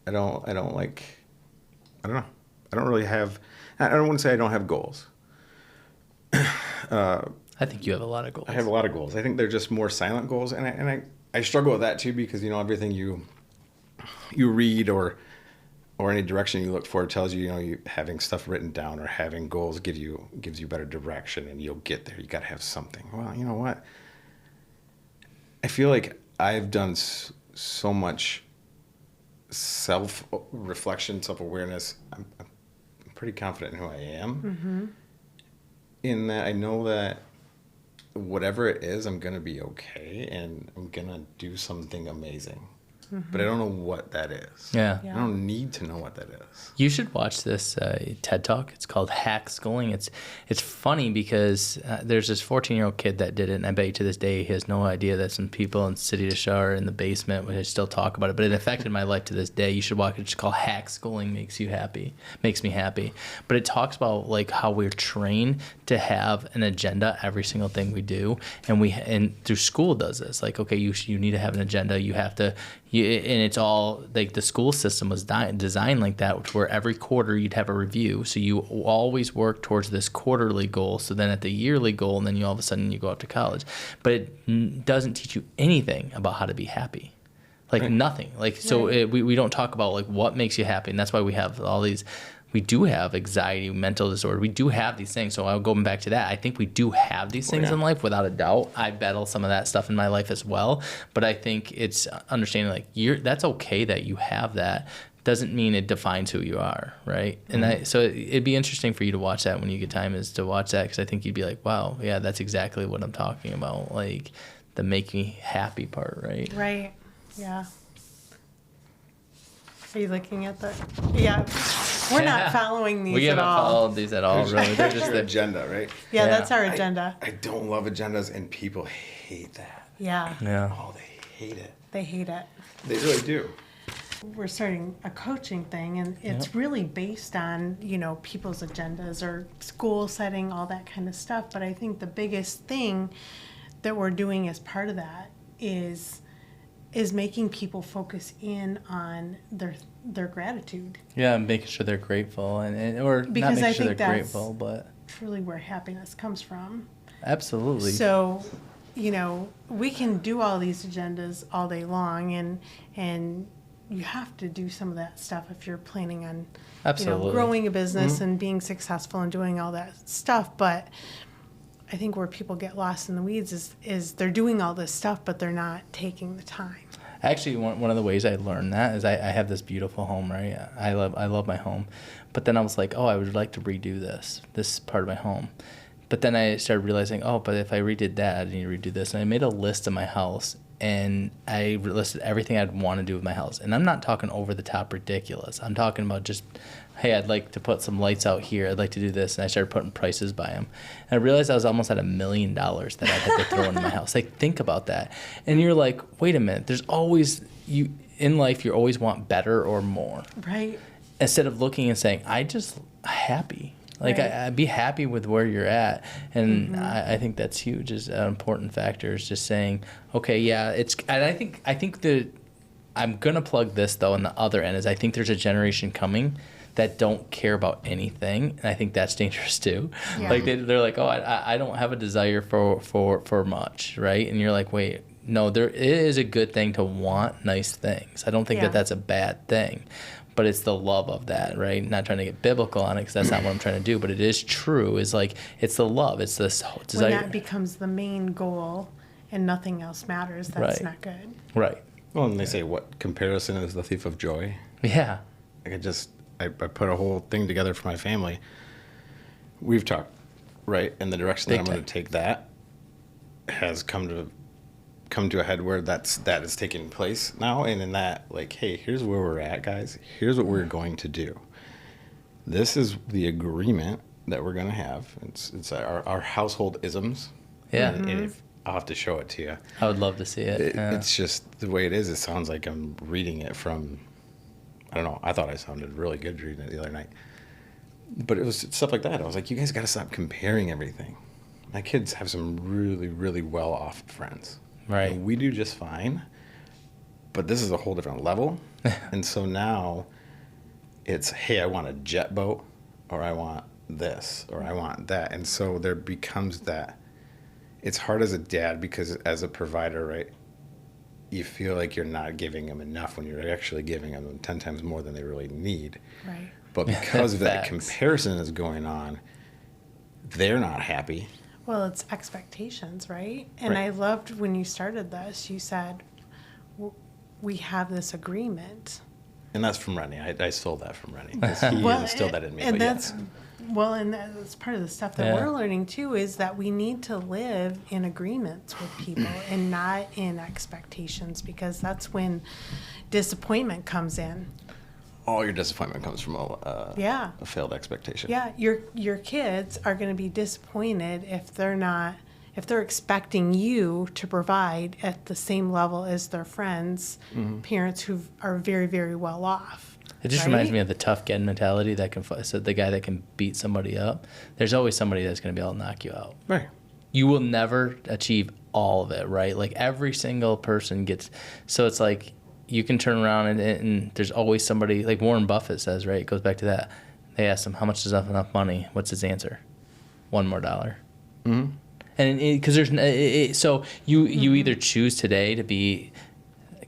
I don't know. I don't really have, I don't want to say I don't have goals. I think you have a lot of goals. I have a lot of goals. I think they're just more silent goals. And I struggle with that too, because, you know, everything you read or any direction you look for tells you, you know, you having stuff written down or having goals gives you better direction and you'll get there. You got to have something. Well, you know what? I feel like I've done so much self-reflection, self-awareness. I'm pretty confident in who I am. Mm-hmm. In that I know that whatever it is, I'm going to be okay and I'm going to do something amazing. Mm-hmm. But I don't know what that is. Yeah. I don't need to know what that is. You should watch this TED Talk. It's called Hack Schooling. It's funny because there's this 14-year-old kid that did it, and I bet you to this day he has no idea that some people in City to Shore in the basement would still talk about it. But it affected my life to this day. You should watch it. It's called Hack Schooling. Makes me happy. But it talks about like how we're trained to have an agenda every single thing we do, and through school does this. Like, okay, you need to have an agenda. You have to. And it's all like the school system was designed like that, where every quarter you'd have a review. So you always work towards this quarterly goal. So then at the yearly goal, and then you all of a sudden you go up to college. But it doesn't teach you anything about how to be happy. Like nothing. Like, so we don't talk about like what makes you happy. And that's why we have all these. We do have anxiety, mental disorder. We do have these things. So I'll go back to that. I think we do have these things in life without a doubt. I battle some of that stuff in my life as well. But I think it's understanding like that's okay that you have that. doesn't mean it defines who you are, right? And so it'd be interesting for you to watch that when you get time, is to watch that, because I think you'd be like, wow, yeah, that's exactly what I'm talking about, like the make me happy part, right? Right. Yeah. Are you looking at the? Yeah. We're not following these We at haven't all. followed these at all, really. They're just Your agenda, right? Yeah, Yeah. that's our agenda. I don't love agendas, and people hate that. Yeah. Yeah. Oh, they hate it. They hate it. They really do. We're starting a coaching thing, and it's really based on, people's agendas or school setting, all that kind of stuff. But I think the biggest thing that we're doing as part of that is making people focus in on their gratitude. Yeah, making sure they're grateful, or Because not I making sure think they're that's grateful, but truly where happiness comes from. absolutely. So, we can do all these agendas all day long, and you have to do some of that stuff if you're planning on, Absolutely. growing a business and being successful and doing all that stuff. But I think where people get lost in the weeds is they're doing all this stuff, but they're not taking the time. Actually, one of the ways I learned that is I have this beautiful home, right? I love my home. But then I was like, oh, I would like to redo this part of my home. But then I started realizing, oh, but if I redid that, I need to redo this. And I made a list of my house, and I listed everything I'd want to do with my house. And I'm not talking over the top ridiculous. I'm talking about just, hey, I'd like to put some lights out here. I'd like to do this. And I started putting prices by them. And I realized I was almost at $1 million that I had to throw into my house. Like, think about that. And you're like, wait a minute. There's always, in life, you always want better or more. Right. Instead of looking and saying, I just happy. Like, Right. I'd be happy with where you're at. And I think that's huge, is an important factor, is just saying, okay, yeah, and I think that I'm going to plug this, though, on the other end, is I think there's a generation coming that don't care about anything. And I think that's dangerous too. Yeah. Like they're like, oh, I don't have a desire for much. Right. And you're like, wait, no, it is a good thing to want nice things. I don't think Yeah. that's a bad thing. But it's the love of that, right? Not trying to get biblical on it, because that's not what I'm trying to do. But it is true. Is like, it's the love. It's this desire. When that becomes the main goal and nothing else matters, that's Right. not good. Right. Well, and they say, what, comparison is the thief of joy? Yeah. Like, I put a whole thing together for my family. We've talked, right? And the direction that Big I'm going time. to take that has come to a head where that is taking place now. And in that, like, hey, here's where we're at, guys. Here's what we're going to do. This is the agreement that we're going to have. It's our household isms. Yeah. And if, I'll have to show it to you. I would love to see it. Yeah. It's just the way it is. It sounds like I'm reading it from, I don't know. I thought I sounded really good reading it the other night. But it was stuff like that. I was like, you guys got to stop comparing everything. My kids have some really, really well-off friends. Right. And we do just fine. But this is a whole different level. And so now it's, hey, I want a jet boat, or I want this, or I want that. And so there becomes that. It's hard as a dad, because as a provider, right, you feel like you're not giving them enough when you're actually giving them 10 times more than they really need. Right. But because of that Facts. comparison is going on, they're not happy. Well, it's expectations, right? And Right. I loved when you started this, you said, we have this agreement. And that's from Rennie. I stole that from Rennie. 'Cause he instilled that in me. And but that's, yeah. well, and that's part of the stuff that Yeah. we're learning too, is that we need to live in agreements with people and not in expectations, because that's when disappointment comes in. All your disappointment comes from Yeah. a failed expectation. Yeah, your kids are going to be disappointed if they're expecting you to provide at the same level as their friends, parents who are very, very well off. It just reminds me of the tough kid mentality that can, so the guy that can beat somebody up. There's always somebody that's going to be able to knock you out. Right. You will never achieve all of it, right? Like, every single person gets, so it's like, you can turn around and there's always somebody, like Warren Buffett says, right? It goes back to that. They asked him, how much is enough money? What's his answer? $1 more. Mm-hmm. And because so you either choose today to be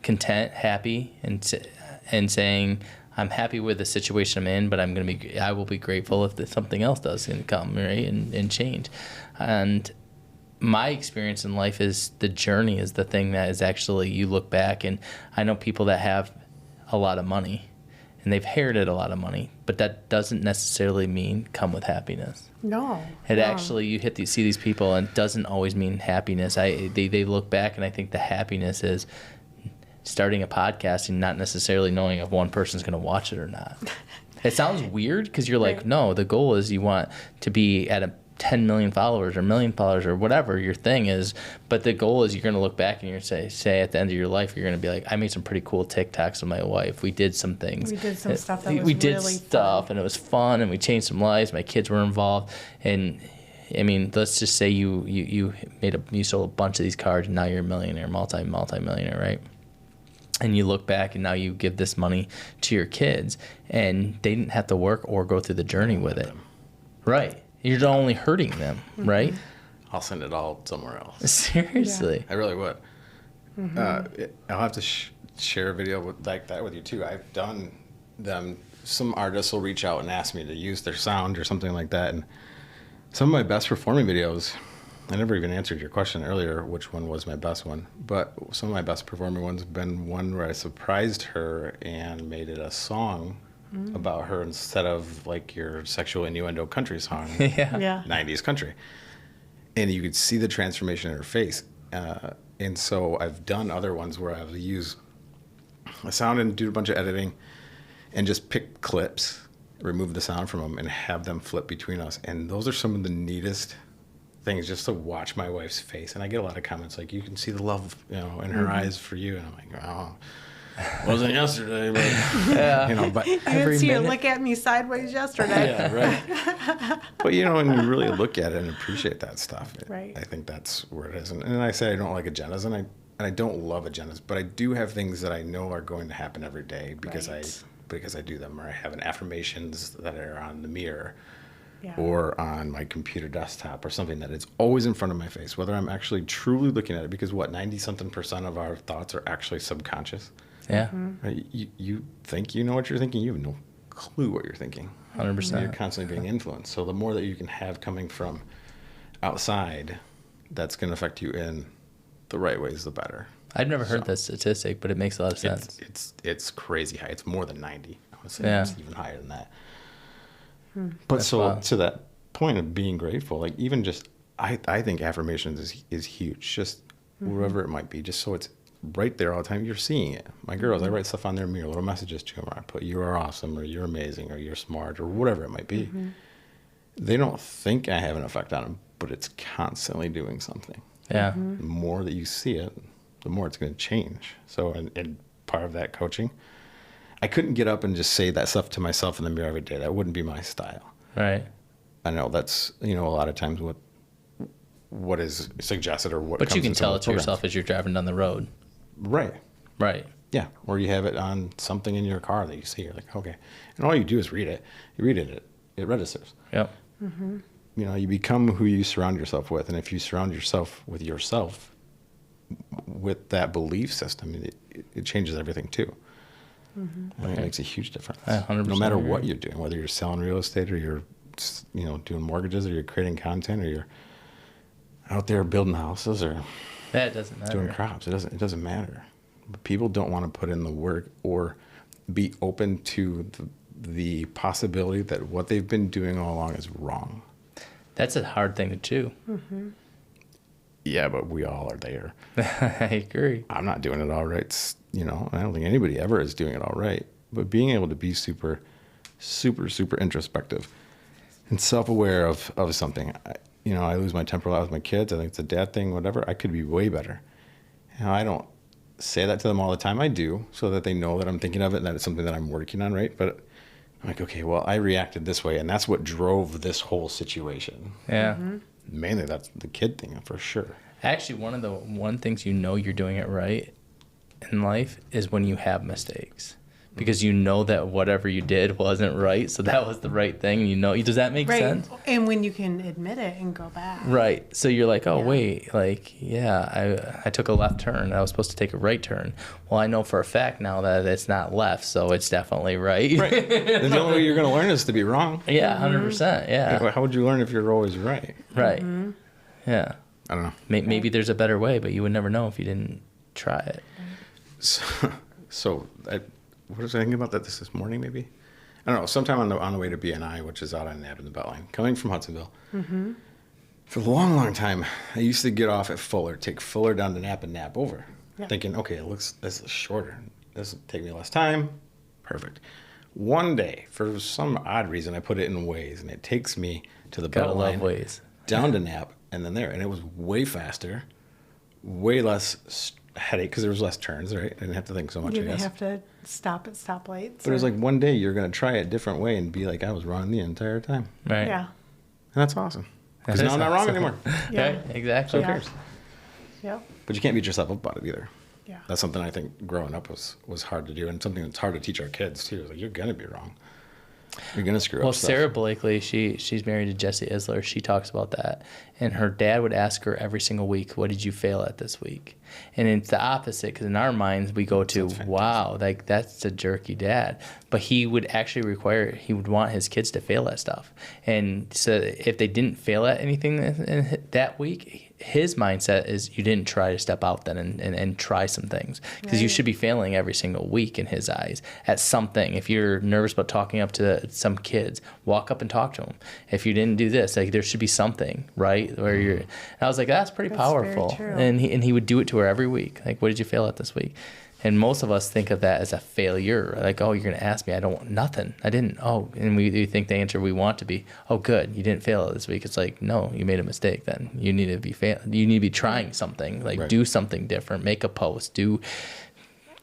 content, happy, and saying, I'm happy with the situation I'm in, but I will be grateful if something else does come, right, and change. And my experience in life is the journey is the thing that is actually, you look back, and I know people that have a lot of money, and they've inherited a lot of money, but that doesn't necessarily mean come with happiness. No. It no. actually, you see these people, and it doesn't always mean happiness. They look back, and I think the happiness is starting a podcast and not necessarily knowing if one person's going to watch it or not. It sounds weird because you're like, Right. no, the goal is you want to be at 10 million followers or 1 million followers or whatever your thing is. But the goal is you're going to look back and you're going to say at the end of your life, you're going to be like, I made some pretty cool TikToks with my wife. We did some things. We did some stuff that was we did really stuff fun. and it was fun and we changed some lives. My kids were involved. And I mean, let's just say you sold a bunch of these cards and now you're a millionaire, multi-millionaire, right? And you look back and now you give this money to your kids and they didn't have to work or go through the journey with it. Right. You're only hurting them, right? I'll send it all somewhere else. Seriously. I really would. I'll have to share a video like that with you too. I've done them. Some artists will reach out and ask me to use their sound or something like that. And some of my best performing videos, I never even answered your question earlier, which one was my best one. But some of my best performing ones have been one where I surprised her and made it a song about her instead of like your sexual innuendo country song. Yeah. 90s country. And you could see the transformation in her face. And so I've done other ones where I've used a sound and do a bunch of editing and just pick clips, remove the sound from them, and have them flip between us. And those are some of the neatest things, just to watch my wife's face. And I get a lot of comments like, you can see the love, in her eyes for you. And I'm like, oh, wasn't yesterday, but, but You every didn't see her minute. look at me sideways yesterday. Yeah, right. But, when you really look at it and appreciate that stuff, Right. I think that's where it is. And I say I don't like agendas, and I don't love agendas, but I do have things that I know are going to happen every day because Right. I do them, or I have affirmations that are on the mirror Yeah. or on my computer desktop or something that it's always in front of my face, whether I'm actually truly looking at it, because 90-something% of our thoughts are actually subconscious. Yeah. Right? You think you know what you're thinking. You have no clue what you're thinking. 100%. You're constantly being influenced. So the more that you can have coming from outside, that's going to affect you in the right ways, the better. I've never heard that statistic, but it makes a lot of sense. It's crazy high. It's more than 90. I would say Yeah. it's even higher than that. But That's so wild. to that point of being grateful, like even just I think affirmations is huge. Just wherever it might be, just so it's right there all the time. You're seeing it. My girls, I write stuff on their mirror, little messages to them. I put "You are awesome" or "You're amazing" or "You're smart" or whatever it might be. They don't think I have an effect on them, but it's constantly doing something. Yeah. The more that you see it, the more it's going to change. So, and part of that coaching, I couldn't get up and just say that stuff to myself in the mirror every day. That wouldn't be my style. Right. I know that's, a lot of times what is suggested or what But you comes can into tell those it to programs. yourself as you're driving down the road. Right. Right. Yeah. Or you have it on something in your car that you see. You're like, okay. And all you do is read it. You read it, it registers. Yep. You become who you surround yourself with. And if you surround yourself with that belief system, it changes everything too. And it makes a huge difference. I 100% No matter what agree. you're doing, whether you're selling real estate or you're, doing mortgages or you're creating content or you're out there building houses or That doesn't matter. doing crops. It doesn't matter. But people don't want to put in the work or be open to the possibility that what they've been doing all along is wrong. That's a hard thing to do. Yeah, but we all are there. I agree. I'm not doing it all right. I don't think anybody ever is doing it all right. But being able to be super, super, super introspective and self-aware of something. I lose my temper a lot with my kids. I think it's a dad thing, whatever. I could be way better. I don't say that to them all the time. I do, so that they know that I'm thinking of it and that it's something that I'm working on, right? But I'm like, okay, well, I reacted this way, and that's what drove this whole situation. Yeah. Mainly that's the kid thing, for sure. Actually, one things you're doing it right in life is when you have mistakes. Because you know that whatever you did wasn't right, so that was the right thing. Does that make Right. sense? And when you can admit it and go back. Right. So you're like, oh, Yeah. wait, I took a left turn. I was supposed to take a right turn. Well, I know for a fact now that it's not left, so it's definitely right. Right. The only way you're going to learn is to be wrong. Yeah, 100%. Yeah. How would you learn if you're always right? Right. Yeah. I don't know. Maybe there's a better way, but you would never know if you didn't try it. So what was I thinking about that this morning, maybe? I don't know, sometime on the way to BNI, which is out on Nab in the Beltline, coming from Hudsonville. Mm-hmm. For a long, long time, I used to get off at Fuller, take Fuller down to Nap and nap over, thinking, okay, this is shorter. This will take me less time. Perfect. One day, for some odd reason, I put it in Waze, and it takes me to the Beltline, Waze. down to Nap, and then there. And it was way faster, way less headache, because there was less turns, right? I didn't have to think so much, You I didn't guess. have to stop at stoplights. But it was like one day you're going to try it a different way and be like, I was wrong the entire time. Right. Yeah. And that's awesome. Because That now is I'm not wrong awesome. anymore. Yeah. Right, exactly. So who cares? Yep. But you can't beat yourself up about it either. Yeah. That's something I think growing up was hard to do, and something that's hard to teach our kids too. It's like, you're going to be wrong. You're going to screw Well, up stuff. Sarah Blakely, she's married to Jesse Isler. She talks about that. And her dad would ask her every single week, what did you fail at this week? And it's the opposite, because in our minds, we go to, wow, like that's a jerky dad. But he would actually he would want his kids to fail at stuff. And so if they didn't fail at anything that week, his mindset is you didn't try to step out then and try some things. Because you Right. should be failing every single week in his eyes at something. If you're nervous about talking up to some kids, walk up and talk to them. If you didn't do this, like there should be something, right? Where you're. And I was like, that's pretty That's very powerful. true. And he would do it to her every week. Like, what did you fail at this week? And most of us think of that as a failure. Like, oh, you're going to ask me. I don't, nothing. I didn't. Oh, and we think the answer we want to be, oh, good, you didn't fail this week. It's like, no, you made a mistake then. You need to be You need to be trying something. Like, Right. do something different. Make a post.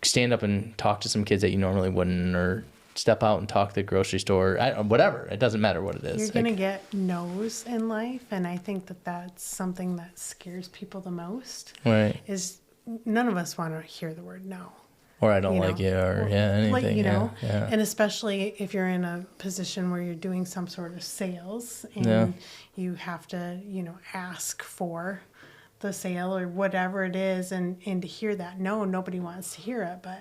Stand up and talk to some kids that you normally wouldn't, or step out and talk to the grocery store. Whatever. It doesn't matter what it is. You're going to get no's in life, and I think that that's something that scares people the most. Right. Is none of us want to hear the word no. Or I don't You like know, you, or anything. Like, you know, yeah. and especially if you're in a position where you're doing some sort of sales and Yeah. you have to, ask for the sale or whatever it is, and to hear that no, nobody wants to hear it. But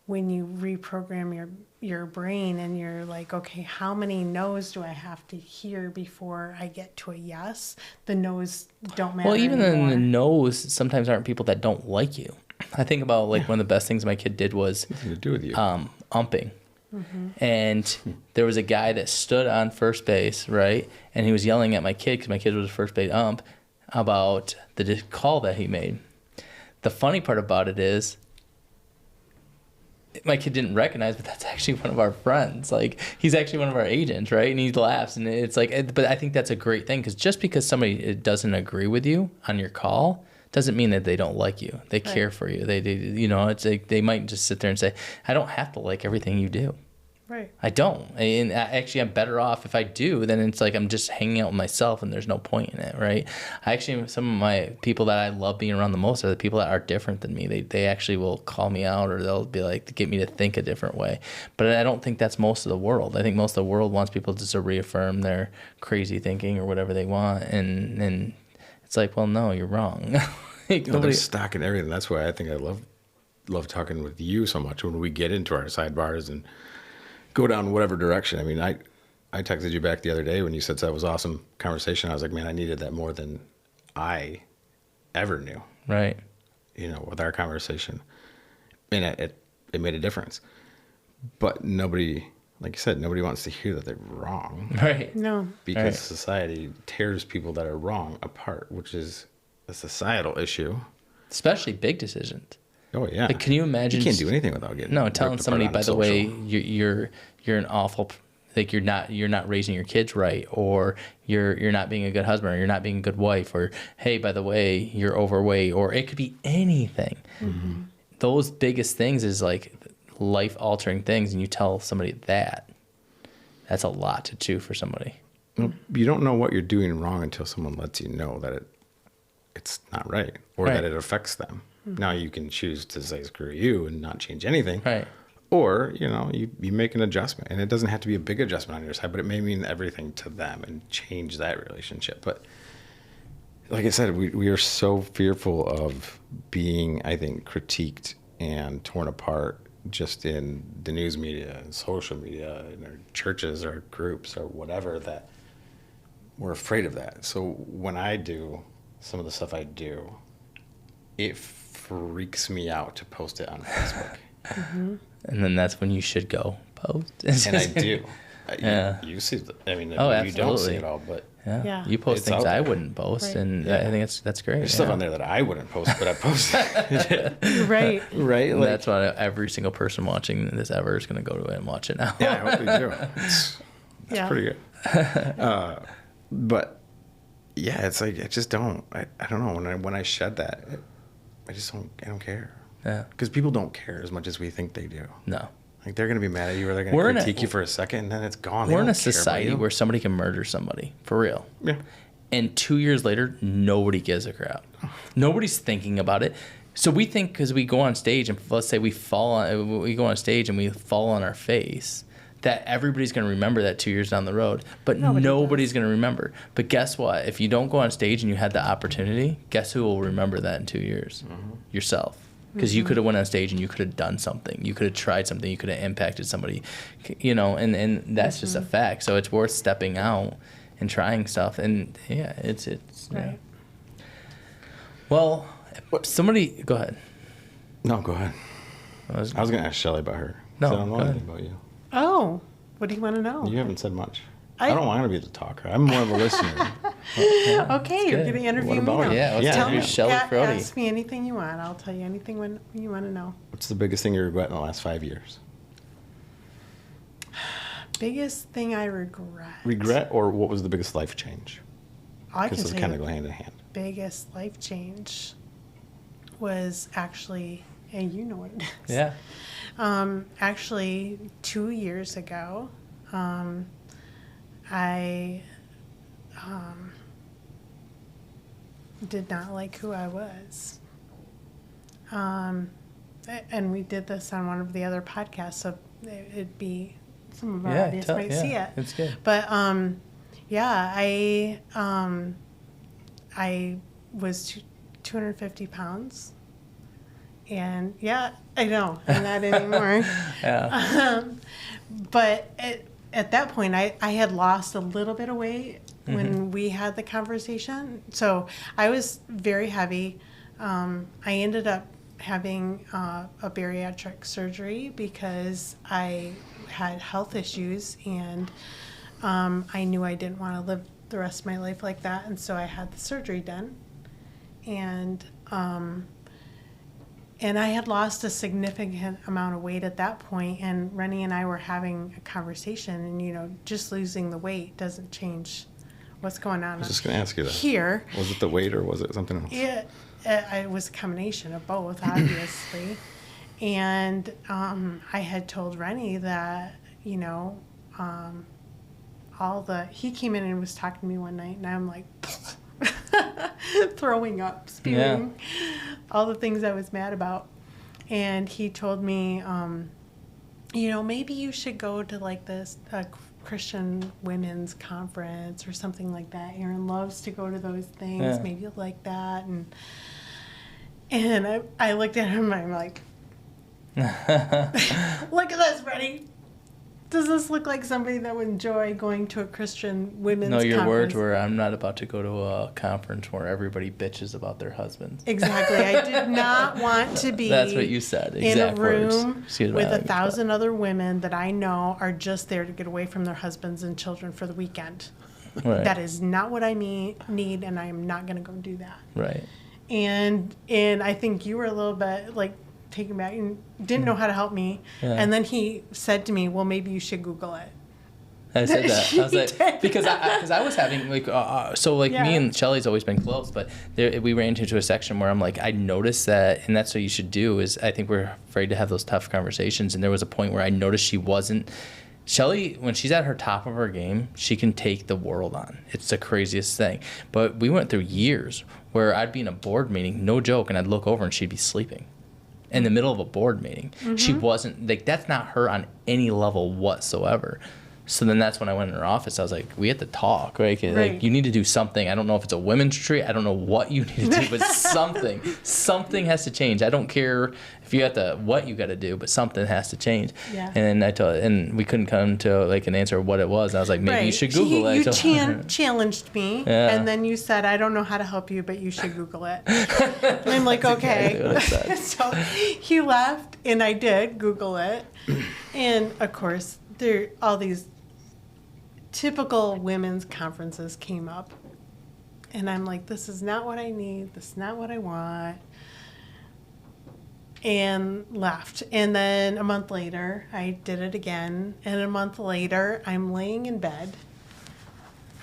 when you reprogram your brain and you're like, okay, how many no's do I have to hear before I get to a yes? The no's don't matter Well, even anymore. then, the no's sometimes aren't people that don't like you. I think about like one of the best things my kid did was Nothing to do with you. umping. And there was a guy that stood on first base, right? And he was yelling at my kid, because my kid was a first base ump, about the call that he made. The funny part about it is, my kid didn't recognize, but that's actually one of our friends. Like, he's actually one of our agents, right? And he laughs, and it's like, but I think that's a great thing, because just because somebody doesn't agree with you on your call doesn't mean that they don't like you. They care for you. They it's like they might just sit there and say, I don't have to like everything you do. Right. I don't. And actually, I'm better off if I do. Then it's like I'm just hanging out with myself, and there's no point in it, right? Some of my people that I love being around the most are the people that are different than me. They actually will call me out, or they'll be like, to get me to think a different way. But I don't think that's most of the world. I think most of the world wants people just to reaffirm their crazy thinking or whatever they want. And it's like, well, no, you're wrong. Like, They're stock in everything. That's why I think I love talking with you so much when we get into our sidebars and go down whatever direction. I mean, I texted you back the other day when you said that was awesome conversation. I was like, man, I needed that more than I ever knew. Right. With our conversation, and it made a difference. But nobody, like you said, nobody wants to hear that they're wrong. Right. No. Because Right. society tears people that are wrong apart, which is a societal issue. Especially big decisions. Oh yeah. Like, can you imagine? You can't do anything without getting telling ripped somebody, apart by on the way, social. you're an awful, like you're not raising your kids right, or you're not being a good husband, or you're not being a good wife, or hey, by the way, you're overweight, or it could be anything. Mm-hmm. Those biggest things is like life altering things, and you tell somebody that's a lot to chew for somebody. Well, you don't know what you're doing wrong until someone lets you know that it's not right, or that it affects them. Now you can choose to say screw you and not change anything. Right. Or, you make an adjustment, and it doesn't have to be a big adjustment on your side, but it may mean everything to them and change that relationship. But like I said, we are so fearful of being, I think, critiqued and torn apart just in the news media and social media and our churches or groups or whatever, that we're afraid of that. So when I do some of the stuff I do, it freaks me out to post it on Facebook. And then that's when you should go post. And I do. Yeah. You see, I mean, Oh, you don't see absolutely. it all, but Yeah. You post It's things out I there. wouldn't post, Right. and Yeah. I think that's great. there's stuff on there that I wouldn't post, but I post. Right. Right? And Like, that's why every single person watching this ever is going to go to it and watch it now. yeah, I hope they do. That's Yeah. pretty good. But yeah, it's like I just don't. I don't know when I shed that, I just don't. I don't care Yeah. because people don't care as much as we think they do. No. Like they're gonna be mad at you or they're We're gonna in a- critique you for a second and then it's gone. They We're in don't a care about society you. where somebody can murder somebody for real. Yeah. And 2 years later, nobody gives a crap. Nobody's thinking about it. So we think because we go on stage and let's say we go on stage and we fall on our face, that everybody's going to remember that 2 years down the road. But nobody's going to remember. But guess what? If you don't go on stage and you had the opportunity, guess who will remember that in 2 years? Yourself. Because you could have went on stage and you could have done something. You could have tried something. You could have impacted somebody, and that's just a fact. So it's worth stepping out and trying stuff. And yeah, it's yeah. Right. Well, somebody, go ahead. No, go ahead. I was- I was gonna ask Shelley about her. 'cause No, I don't know go ahead. anything about you. Oh, what do you want to know? You haven't said much. I- I don't want to be the talker. I'm more of a listener. Okay, you're good. going to interview What me about now. it? Yeah, let's Yeah. Tell interview me, Shelley Frody. ask me anything you want. I'll tell you anything when you want to know. What's the biggest thing you regret in the last 5 years? Biggest thing I regret. Regret or what was the biggest life change? I can Because those tell kind you of the go hand in hand. biggest life change was actually, and you know what it is. Yeah. Actually, 2 years ago, I did not like who I was. And we did this on one of the other podcasts, so it'd be, some of our Yeah, audience might see it. It's good. But yeah, I was 250 pounds, and yeah, I know I'm not anymore. Yeah. But at that point, I had lost a little bit of weight when we had the conversation. So I was very heavy. I ended up having a bariatric surgery because I had health issues, and I knew I didn't want to live the rest of my life like that, and so I had the surgery done. And I had lost a significant amount of weight at that point, and Rennie and I were having a conversation, and just losing the weight doesn't change what's going on I was just going to ask you that. here. Was it the weight or was it something else? It was a combination of both, obviously. And I had told Rennie that, he came in and was talking to me one night, and I'm like, throwing up, spewing all the things I was mad about. And he told me, maybe you should go to like this Christian women's conference or something like that. Aaron loves to go to those things. Yeah. Maybe you'll like that. And I looked at him and I'm like, look at this, Rennie. Does this look like somebody that would enjoy going to a Christian women's No, your conference? words were, I'm not about to go to a conference where everybody bitches about their husbands. Exactly. I did not want to be That's what you said. in Exact a words. room Excuse my with language, 1,000 other women that I know are just there to get away from their husbands and children for the weekend. Right. That is not what I need, and I am not going to go do that. Right. And I think you were a little bit like taken back and didn't know how to help me. Yeah. And then he said to me, well, maybe you should Google it. I said that. I was He like, did. because I was having like, me Yeah. and Shelley's always been close, but we ran into a section where I'm like, I noticed that, and that's what you should do is I think we're afraid to have those tough conversations. And there was a point where I noticed Shelley, when she's at her top of her game, she can take the world on. It's the craziest thing. But we went through years where I'd be in a board meeting, no joke, and I'd look over and she'd be sleeping in the middle of a board meeting. She wasn't, like, that's not her on any level whatsoever. So then that's when I went in her office. I was like, we have to talk, right? Right. Like, you need to do something. I don't know if it's a women's retreat. I don't know what you need to do, but something has to change. I don't care if you have to, what you got to do, but something has to change. Yeah. And then and we couldn't come to like an answer of what it was. I was like, maybe you should Google it. You challenged me, Yeah. and then you said, I don't know how to help you, but you should Google it. And I'm like, okay. Exactly what I said. So he left, and I did Google it. And, of course, there all these typical women's conferences came up. And I'm like, this is not what I need. This is not what I want. And left. And then a month later, I did it again. And a month later, I'm laying in bed.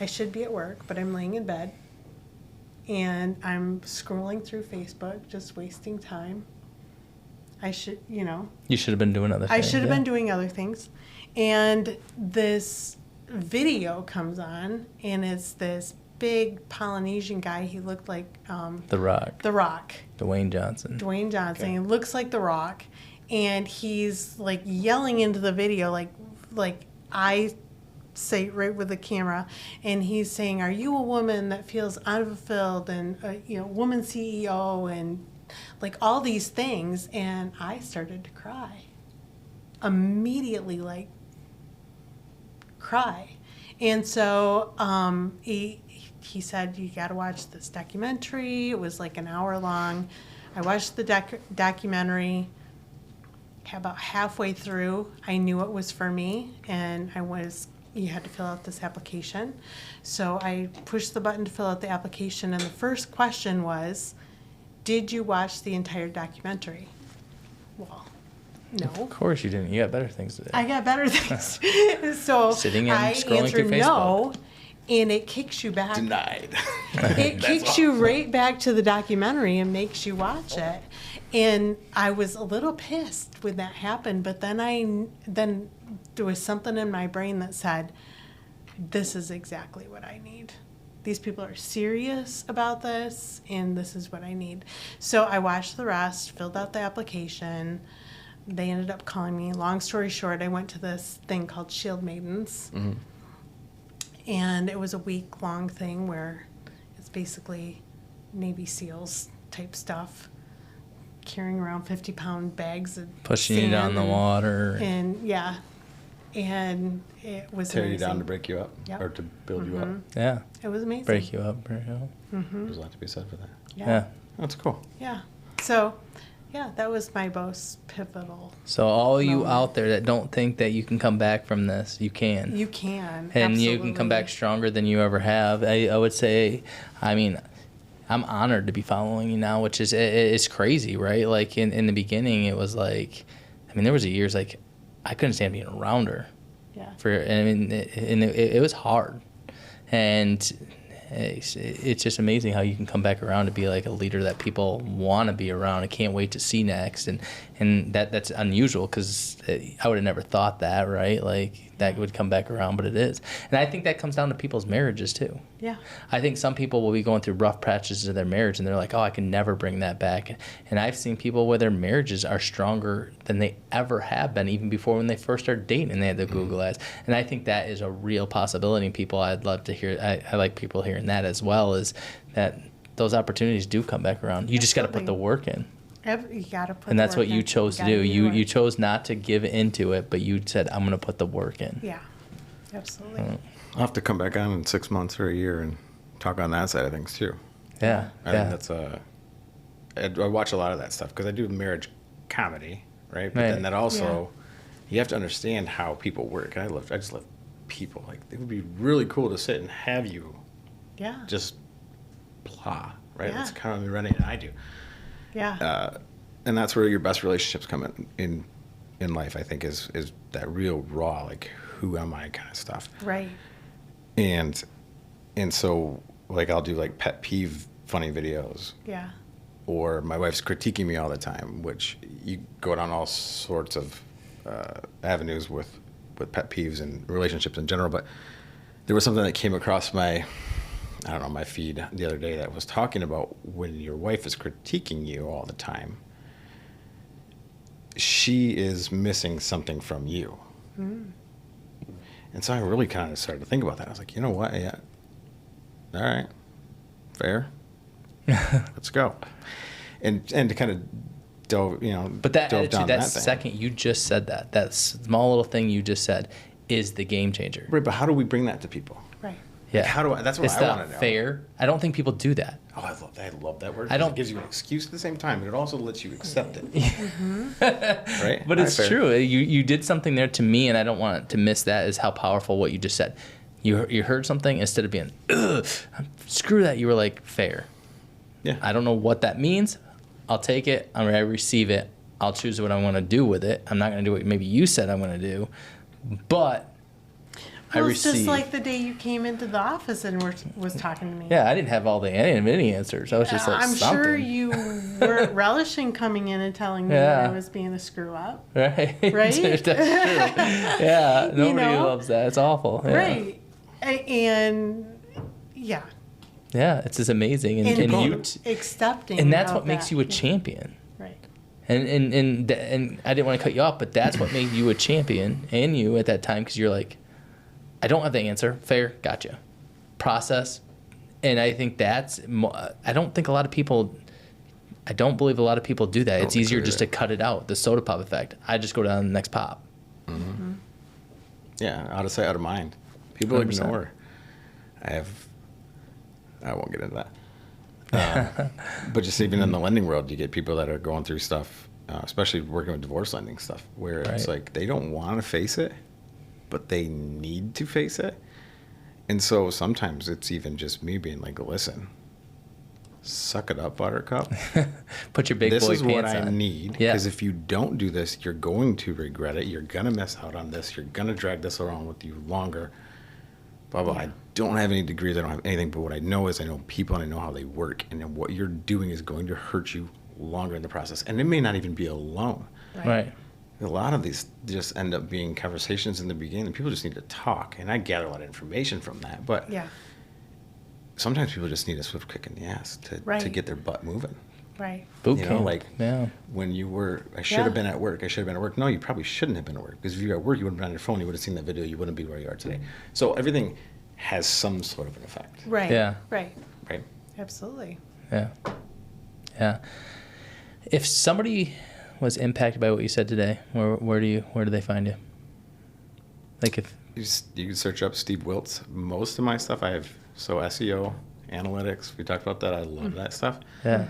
I should be at work, but I'm laying in bed. And I'm scrolling through Facebook, just wasting time. I should, You should have been doing other things. I should have been doing other things. And this video comes on, and it's this big Polynesian guy. He looked like The Rock. The Rock. Dwayne Johnson. Dwayne Johnson. Okay. He looks like The Rock, and he's like yelling into the video, like I say right with the camera, and he's saying, "Are you a woman that feels unfulfilled, and woman CEO, and like all these things?" And I started to cry immediately, like cry. And so he said, you got to watch this documentary. It was like an hour long. I watched the documentary. About halfway through, I knew it was for me, and you had to fill out this application. So I pushed the button to fill out the application, and the first question was, did you watch the entire documentary? Well, no. Of course you didn't. You got better things to do. I got better things. So Sitting and I scrolling answered through no, and it kicks you back. Denied. It kicks you right back to the documentary and makes you watch it. And I was a little pissed when that happened, but then there was something in my brain that said, this is exactly what I need. These people are serious about this, and this is what I need. So I watched the rest, filled out the application. They ended up calling me. Long story short, I went to this thing called Shield Maidens. Mm-hmm. And it was a week-long thing where it's basically Navy SEALs type stuff, carrying around 50-pound bags of Pushing you down the water. And yeah, and it was Tear amazing. you down to break you up, Yep. or to build you up. Yeah. It was amazing. Break you up. Break you up. There's a lot to be said for that. Yeah. That's cool. Yeah. So, yeah, that was my most pivotal. So all you moment. out there that don't think that you can come back from this, you can. You can. And you can come back absolutely. stronger than you ever have. I would say, I'm honored to be following you now, which is it's crazy, right? Like in the beginning, it was like, there was years like I couldn't stand being around her. Yeah. It was hard, and it's just amazing how you can come back around to be like a leader that people want to be around and can't wait to see next, and that's unusual because I would have never thought that, right? Like that would come back around, but it is. And I think that comes down to people's marriages too. Yeah. I think some people will be going through rough patches of their marriage and they're like, oh, I can never bring that back. And I've seen people where their marriages are stronger than they ever have been, even before when they first started dating and they had the Google ads. And I think that is a real possibility. And people, I'd love to hear, I like people hearing that as well, is that those opportunities do come back around. You just got to put the work in. You got to put And that's the work what you in. chose to gotta do. do the You work. chose not to give into it, but you said, I'm going to put the work in. Yeah. Absolutely. I'll have to come back on in 6 months or a year and talk on that side of things too. Yeah. I think that's I watch a lot of that stuff because I do marriage comedy, right? But Right. then that also, you have to understand how people work. I just love people. Like, it would be really cool to sit and have you Yeah. just blah, right? Yeah. That's kind of what Rennie and I do. Yeah. And that's where your best relationships come in life, I think, is that real raw, like, who am I kind of stuff. Right. And so, like, I'll do, like, pet peeve funny videos. Yeah. Or my wife's critiquing me all the time, which you go down all sorts of avenues with pet peeves and relationships in general. But there was something that came across my feed the other day that was talking about when your wife is critiquing you all the time, she is missing something from you. And so I really kind of started to think about that. I was like, you know what? Yeah. All right. Fair. Let's go. And to kind of But that dove attitude, down that thing. second you just said that small little thing you just said is the game changer. Right, but how do we bring that to people? Right. Yeah. Like, how do I? That's what It's I not want to know. fair. I don't think people do that. Oh, I love that word. I don't- It gives you an excuse at the same time, but it also lets you accept it. Right? But All it's right, fair. true. You did something there to me, and I don't want to miss that. Is how powerful what you just said. You heard something, instead of being, ugh, screw that. You were like, fair. Yeah. I don't know what that means. I'll take it. I receive it. I'll choose what I want to do with it. I'm not going to do what maybe you said I'm going to do, but I Well, it's receive. just like the day you came into the office and was talking to me. Yeah, I didn't have any answers. I was just like, I'm something. sure you weren't relishing coming in and telling me that I was being a screw up. Right. Right? That's true. Yeah. Nobody know? loves that. It's awful. Yeah. Right. And yeah. Yeah. It's just amazing. And Accepting. and that's of what makes that. you a champion. Right. And I didn't want to cut you off, but that's what made you a champion, and you at that time, because you're like, I don't have the answer. Fair, gotcha. Process, and I think I don't believe a lot of people do that. It's easier just to cut it out. The soda pop effect. I just go down to the next pop. Mm-hmm. Yeah, out of sight, out of mind. People 100%. ignore. I won't get into that. But just even in the lending world, you get people that are going through stuff, especially working with divorce lending stuff, where it's Right. like they don't want to face it, but they need to face it. And so sometimes it's even just me being like, listen, suck it up, buttercup. Put your big This boy is what pants I on. need. Yeah. Because if you don't do this, you're going to regret it. You're going to miss out on this. You're going to drag this around with you longer. Blah, blah. I don't have any degrees. I don't have anything. But what I know is I know people and I know how they work. And then what you're doing is going to hurt you longer in the process. And it may not even be alone. Right. A lot of these just end up being conversations in the beginning. People just need to talk. And I gather a lot of information from that. But Yeah. sometimes people just need a swift kick in the ass to get their butt moving. Right. Boot You know, camp. like yeah. when you were, I should have been at work. I should have been at work. No, you probably shouldn't have been at work, because if you were at work, you would have been on your phone. You would have seen that video. You wouldn't be where you are today. So everything has some sort of an effect, Right. Yeah. Right. right? Absolutely. Yeah. Yeah. If somebody was impacted by what you said today, where do they find you? Like if You can search up Steve Wiltz. Most of my stuff I have, so SEO, analytics, we talked about that. I love that stuff. yeah.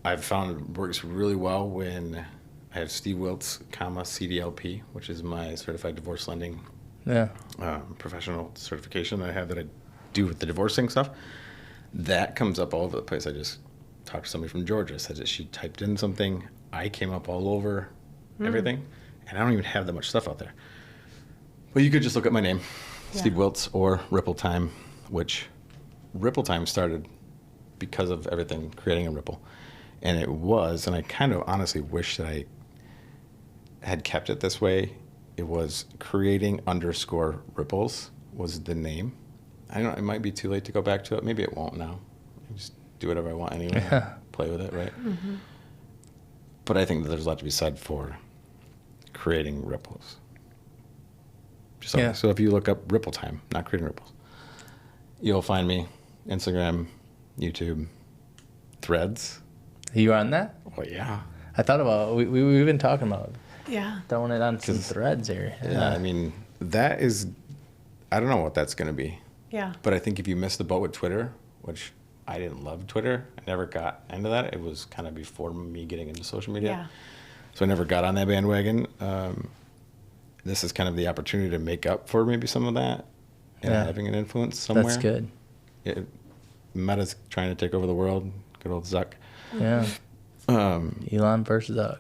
I've found it works really well when I have Steve Wiltz, CDLP, which is my certified divorce lending Yeah. professional certification that I have that I do with the divorcing stuff. That comes up all over the place. I just talked to somebody from Georgia, said that she typed in something. I came up all over everything, and I don't even have that much stuff out there. But you could just look at my name, Steve Wiltz, or Ripple Time, which Ripple Time started because of everything creating a ripple. And it was, and I kind of honestly wish that I had kept it this way. It was creating_ripples was the name. I don't know, it might be too late to go back to it. Maybe it won't now. I just do whatever I want anyway. Play with it, right? Mm-hmm. But I think that there's a lot to be said for creating ripples. So if you look up Ripple Time, not creating ripples, you'll find me. Instagram, YouTube, Threads. Are you on that? Oh, yeah. I thought about we've been talking about Yeah. throwing it on some threads here. Yeah, I mean, that is, I don't know what that's going to be. Yeah. But I think if you missed the boat with Twitter, which I didn't love Twitter, I never got into that. It was kind of before me getting into social media. Yeah. So I never got on that bandwagon. This is kind of the opportunity to make up for maybe some of that and having an influence somewhere. That's good. Meta's trying to take over the world. Good old Zuck. Yeah. Elon versus Zuck.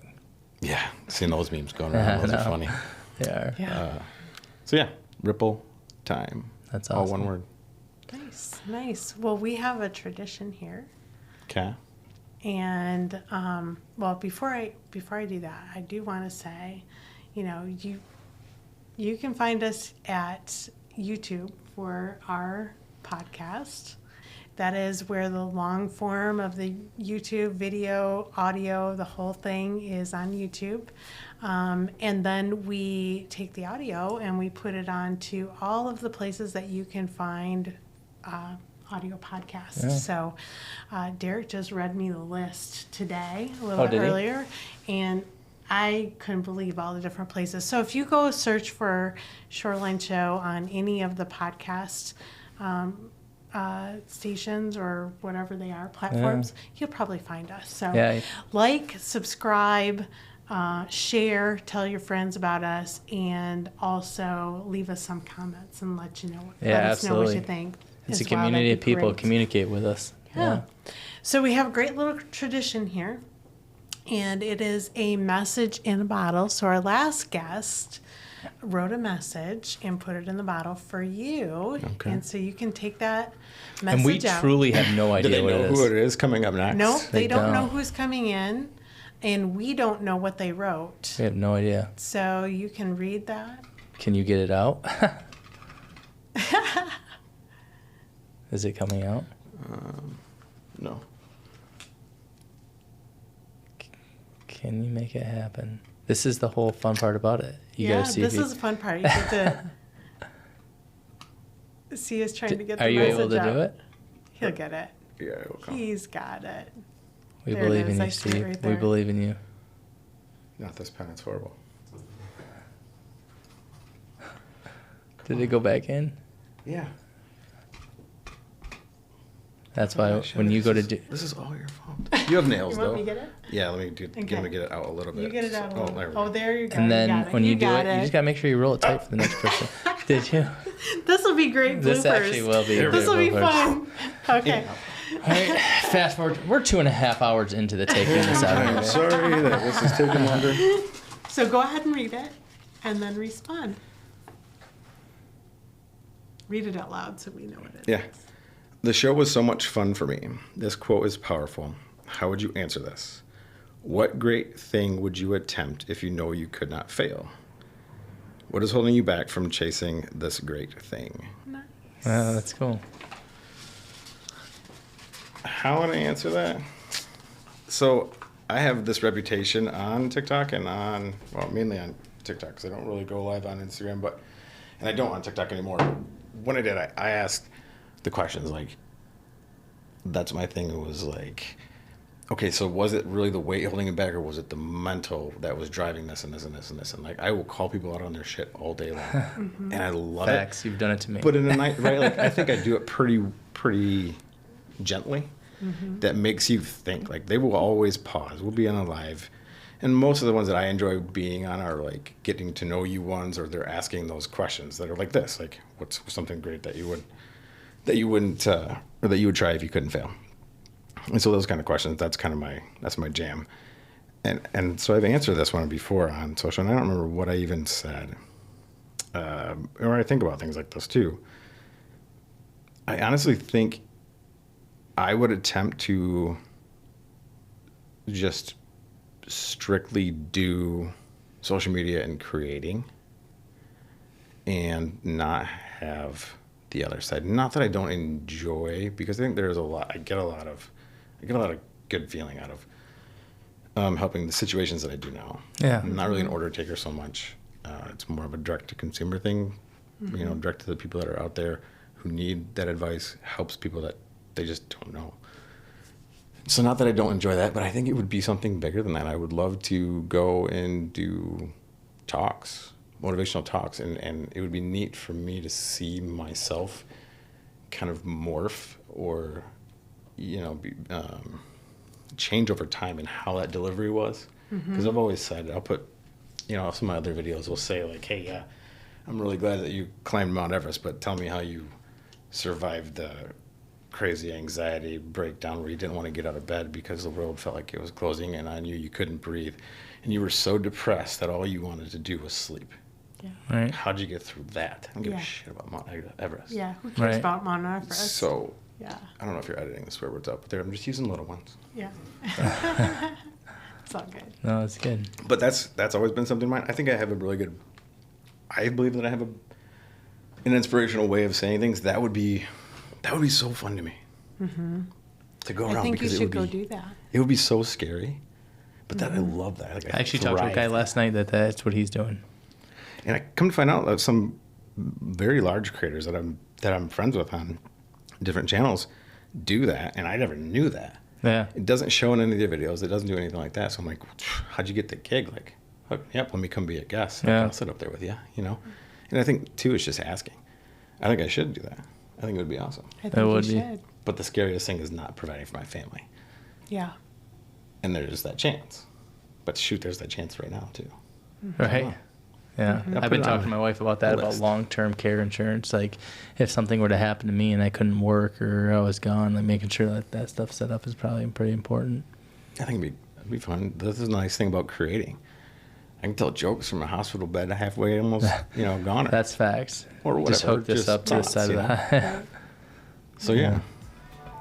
Yeah, seeing those memes going around. Those are funny. They are. Yeah. So yeah, Ripple Time. That's All awesome. one word. Nice. Nice. Well, we have a tradition here. Okay. And well, before I do that, I do want to say, you can find us at YouTube for our podcast. That is where the long form of the YouTube video, audio, the whole thing is on YouTube. And then we take the audio and we put it onto all of the places that you can find audio podcasts. Yeah. So Derek just read me the list today, a little bit did he? earlier, and I couldn't believe all the different places. So if you go search for Shoreline Show on any of the podcast stations or whatever they are, platforms, you'll probably find us. So Yeah. like, subscribe, share, tell your friends about us, and also leave us some comments and let us know what absolutely. you think. It's a as well. community That'd of be people. great. Communicate with us. Yeah. So we have a great little tradition here, and it is a message in a bottle. So our last guest wrote a message and put it in the bottle for you. Okay. And so you can take that message And we out. truly have no Do idea they what know it who is. it is coming up next? Nope, they don't know don't. who's coming in, and we don't know what they wrote. We have no idea. So you can read that. Can you get it out? Is it coming out? No. Mm-hmm. Can you make it happen? This is the whole fun part about it. You Yeah, gotta see this if you, is the fun part. You get to see us trying to get the Are you message able to out. do it? He'll get it. Yeah, it will come. He's got it. We There it believe is. in I you, see it Steve. right We there. believe in you. Not this pen. It's horrible. Did it go back in? Yeah. That's why when you go to do. This is all your fault. You have nails, You want though. me to get it? Yeah, let me get Okay. him to get it out a little bit. You get it out a little. there we Oh, go. there you go. And You then got it. when you do got it, you just gotta make sure you roll it tight for the next person. Did you? This will be great bloopers. This actually will be. a This will great be bloopers. fun. Okay. All right, fast forward. We're 2.5 hours into the taking this out. I'm sorry that this is taking longer. So go ahead and read it, and then respond. Read it out loud so we know what it is. Yeah. The show was so much fun for me. This quote is powerful. How would you answer this? What great thing would you attempt if you know you could not fail? What is holding you back from chasing this great thing? Nice. That's cool. How would I answer that? So I have this reputation on TikTok and mainly on TikTok because I don't really go live on Instagram, and I don't on TikTok anymore. When I did, I asked the questions like, that's my thing. It was like, okay, so was it really the weight holding it back, or was it the mental that was driving this and this and this and this? And like, I will call people out on their shit all day long, and I love Facts. it. You've done it to me. But in a night, right? Like, I think I do it pretty gently. That makes you think. Like, they will always pause. We'll be on a live, and most of the ones that I enjoy being on are like getting to know you ones, or they're asking those questions that are like this, like, what's something great that you wouldn't or that you would try if you couldn't fail. And so those kind of questions, that's my jam. And so I've answered this one before on social, and I don't remember what I even said. Or I think about things like this too. I honestly think I would attempt to just strictly do social media and creating and not have the other side. Not that I don't enjoy, because I think there's I get a lot of good feeling out of helping the situations that I do now. Yeah. I'm not really an order taker so much. It's more of a direct to consumer thing, direct to the people that are out there who need that advice, helps people that they just don't know. So not that I don't enjoy that, but I think it would be something bigger than that. I would love to go and do talks, motivational talks, and it would be neat for me to see myself kind of morph or, change over time in how that delivery was. Because I've always said, I'll put, some of my other videos will say like, hey, yeah, I'm really glad that you climbed Mount Everest, but tell me how you survived the crazy anxiety breakdown where you didn't want to get out of bed because the world felt like it was closing in on you. You couldn't breathe. And you were so depressed that all you wanted to do was sleep. Yeah. Right. How'd you get through that? I don't give Yeah. a shit about Mount Everest. Yeah. Who cares Right. about Mount Everest? So Yeah. I don't know if you're editing the swear words out, but I'm just using little ones. Yeah. It's all good. No, it's good. But that's always been something of mine. I think I have a really good, I believe that I have an inspirational way of saying things. That would be so fun to me. to go I around, think you because should go do that. it would be so scary. But that, I love that. Like, I actually talked to a guy last night that's what he's doing. And I come to find out that some very large creators that I'm friends with on different channels do that, and I never knew that. Yeah. It doesn't show in any of their videos. It doesn't do anything like that. So I'm like, how'd you get the gig? Like, hook me up. Let me come be a guest. Yeah. I'll sit up there with you, you know? And I think, too, it's just asking. I think I should do that. I think it would be awesome. I think would you be. should. But the scariest thing is not providing for my family. Yeah. And there's that chance. But shoot, there's that chance right now, too. Right. Yeah. I'll I've put been it talking on to my wife about that, about list. long-term care insurance. Like, if something were to happen to me and I couldn't work or I was gone, like making sure that that stuff set up is probably pretty important. I think it'd be fun. This is the nice thing about creating. I can tell jokes from a hospital bed halfway almost, gone. That's facts. Or whatever. Just hook this just up to the thoughts, side of that. So, yeah.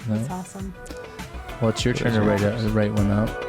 That's awesome. Well, it's your turn to write one up.